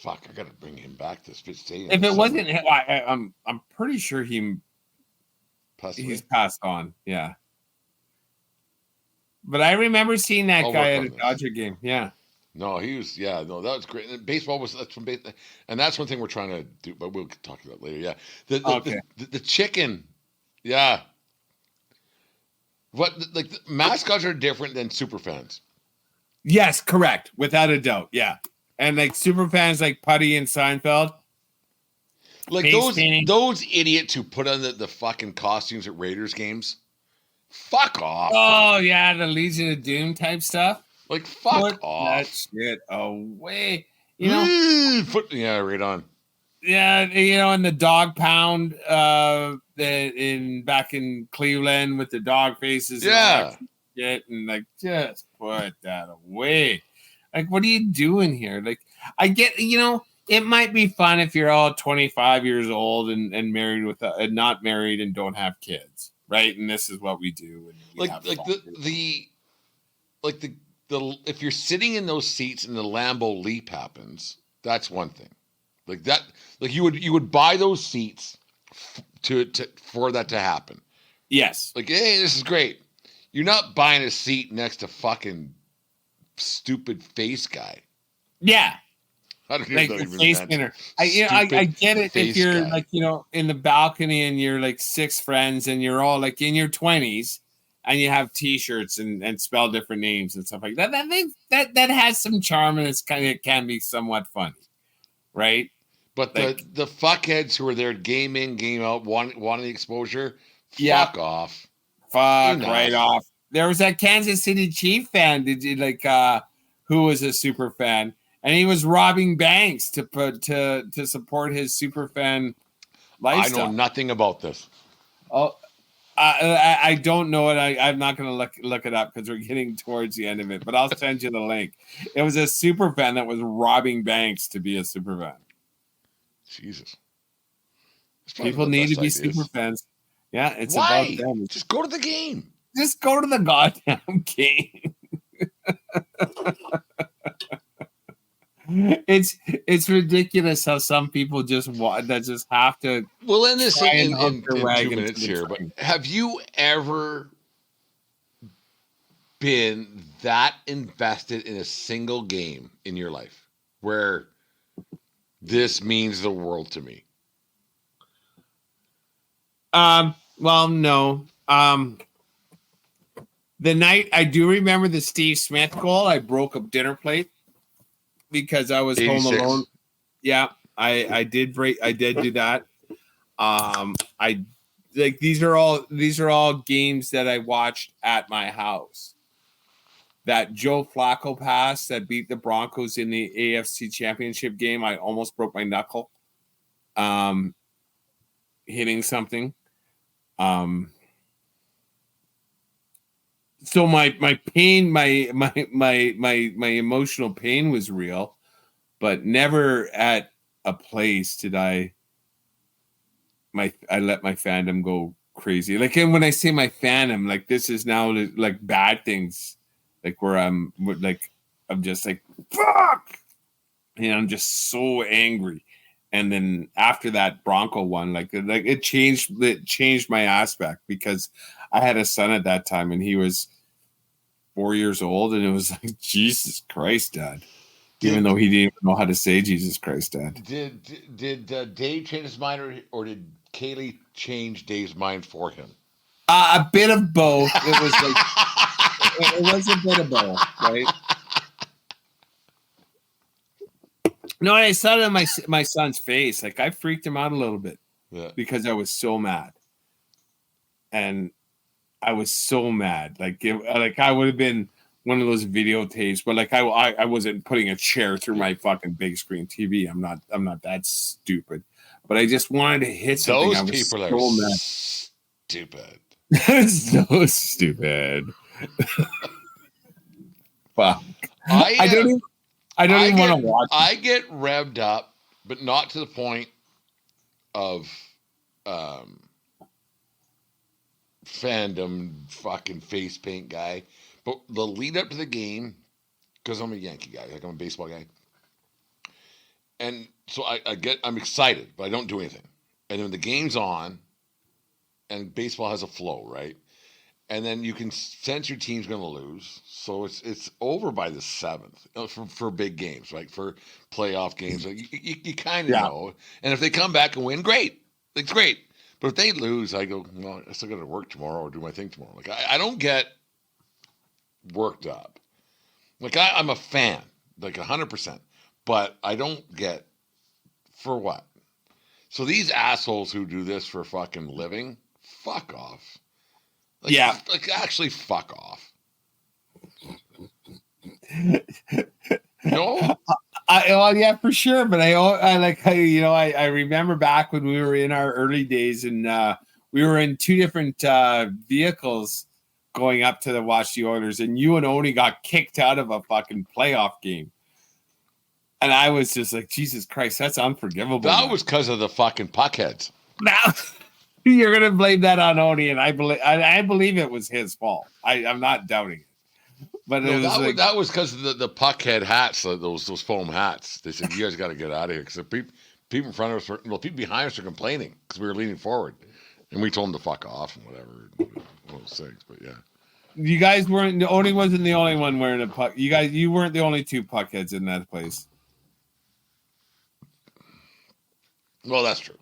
Fuck, I gotta bring him back to Spitz Stadium. If it wasn't, I'm pretty sure he's passed on. Yeah. But I remember seeing that guy at a Dodger game. Yeah. No, he was. Yeah, no, that was great. And baseball and that's one thing we're trying to do. But we'll talk about that later. Yeah. The chicken. Yeah. The mascots are different than super fans. Yes, correct. Without a doubt. Yeah. And like super fans like Putty and Seinfeld. Like those idiots who put on the fucking costumes at Raiders games. Fuck off. Oh, yeah. The Legion of Doom type stuff. Like, fuck off. That shit away. You know? Right on. Yeah, in the dog pound back in Cleveland with the dog faces. Yeah. And like, just put that away. Like, what are you doing here? Like, I get, it might be fun if you're all 25 years old and married and not married and don't have kids, right? And this is what we do. And if you're sitting in those seats and the Lambeau Leap happens, that's one thing. Like that, like you would buy those seats for that to happen. Yes. Like, hey, this is great. You're not buying a seat next to fucking stupid face guy. Yeah. I don't like the face spinner. I get it if you're guy. Like, in the balcony and you're like 6 friends and you're all like in your 20s and you have t-shirts and spell different names and stuff like that. That has some charm and it can be somewhat funny. Right? But like, the fuckheads who are there game in, game out, wanting the exposure, fuck off. Fuck right off. There was that Kansas City Chief fan, who was a super fan, and he was robbing banks to support his super fan lifestyle. I know nothing about this. Oh, I don't know it. I'm not going to look it up because we're getting towards the end of it. But I'll send you the link. It was a super fan that was robbing banks to be a super fan. Jesus. People need to be super fans. Yeah, it's Why? About them. Just go to the game. Just go to the goddamn game. It's ridiculous how some people just have to. Well, in this try and in, hook in, their in 2 wagon to minutes the here, but train. have you ever been that invested in a single game in your life where this means the world to me? Well, no. The night I do remember the Steve Smith goal, I broke a dinner plate because I was 86. home alone. Yeah, I did do that. I like these are all games that I watched at my house. That Joe Flacco pass that beat the Broncos in the AFC Championship game, I almost broke my knuckle. Hitting something. So my pain, my emotional pain was real, but never at a place did I let my fandom go crazy. Like, and when I say my fandom, like this is now like bad things, like where I'm just like fuck, and I'm just so angry. And then after that Bronco one, like it changed my aspect because I had a son at that time and he was 4 years old, and it was like, Jesus Christ, Dad. Even though he didn't even know how to say Jesus Christ, Dad. Did Dave change his mind, or did Kaylee change Dave's mind for him? A bit of both. It was like it was a bit of both, right? No, I saw it in my son's face. Like I freaked him out a little bit because I was so mad, and I was so mad. Like I would have been one of those videotapes, but like I wasn't putting a chair through my fucking big screen TV. I'm not that stupid. But I just wanted to hit something. Those I was people so are mad. stupid. So stupid. Fuck. I don't even want to watch it. I get revved up, but not to the point of fandom fucking face paint guy. But the lead up to the game, because I'm a Yankee guy, like I'm a baseball guy. And so I'm excited, but I don't do anything. And then the game's on, and baseball has a flow, right? And then you can sense your team's going to lose, so it's over by the 7th for big games, right? For playoff games, you kind of know. And if they come back and win, great, it's great. But if they lose, I go, well, I still got to work tomorrow or do my thing tomorrow. Like I don't get worked up. Like I'm a fan, like 100%, but I don't get for what. So these assholes who do this for fucking living, fuck off. Like, like actually fuck off. No? Well, yeah, for sure. But I remember back when we were in our early days and we were in two different vehicles going up to watch the Oilers, and you and Oni got kicked out of a fucking playoff game. And I was just like, Jesus Christ, that's unforgivable. That was because of the fucking puckheads. Now you're gonna blame that on Oni, and I believe it was his fault. I'm not doubting it. But no, that was because of the puckhead hats, those foam hats. They said, you guys got to get out of here because the people in front of us, people behind us are complaining because we were leaning forward. And we told them to fuck off and whatever. One of those things, but yeah. You guys weren't, Oni wasn't the only one wearing a puck. You weren't the only two puckheads in that place. Well, that's true.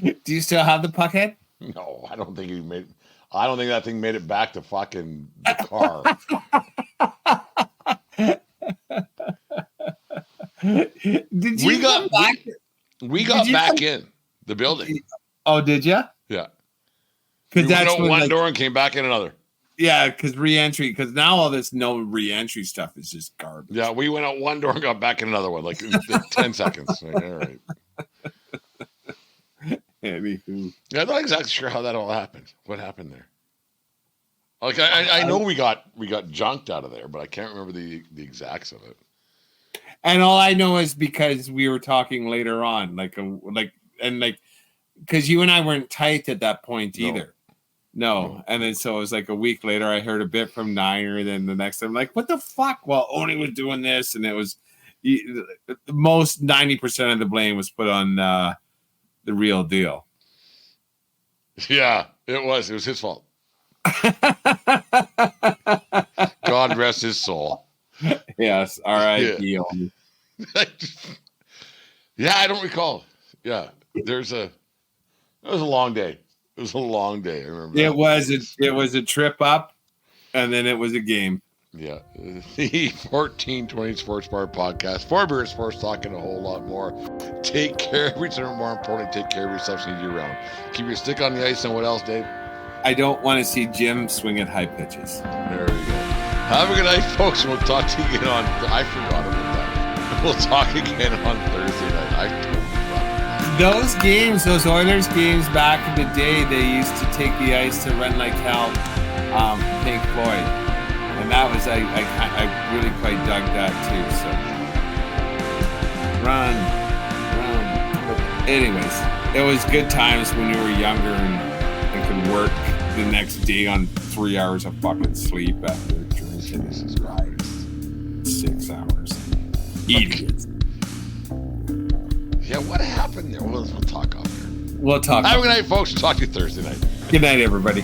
Do you still have the puckhead? No, I don't think I don't think that thing made it back to fucking the car. Did you got back? We got back in the building. Oh, did you? Yeah. Because that's went out one door and came back in another. Yeah, because re-entry. Because now all this no re-entry stuff is just garbage. Yeah, we went out one door and got back in another one, like in 10 seconds. All right. Anywho. Yeah, I'm not exactly sure how that all happened. What happened there? Like I know we got junked out of there, but I can't remember the exacts of it. And all I know is because we were talking later on, because you and I weren't tight at that point either. No. And then so it was like a week later, I heard a bit from Niner. Then the next time, I'm like, what the fuck? Well, Oni was doing this, and it was, most 90% of the blame was put on the real deal. Yeah, it was his fault. God rest his soul. Yes. All right. Yeah. Yeah, I don't recall. Yeah, it was a long day. It was a long day. I remember. It was a trip up, and then it was a game. Yeah, the 1420 Sports Bar Podcast. 4 Beer Sports, talking a whole lot more. Take care of each other. More importantly, take care of yourself so you do around. Keep your stick on the ice. And what else, Dave? I don't want to see Jim swing at high pitches. There we go. Have a good night, folks. We'll talk to you again on. I forgot about that. We'll talk again on Thursday night. I totally forgot. Those games, those Oilers games back in the day, they used to take the ice to Run Like Hell, Pink Floyd. And that was, I really quite dug that too. So, run. But anyways, it was good times when you were younger and could work the next day on 3 hours of fucking sleep after drinking. Jesus Christ. 6 hours. Idiots. Yeah, what happened there? We'll talk off there. We'll talk. Have a good night, folks. We'll talk to you Thursday night. Good night, everybody.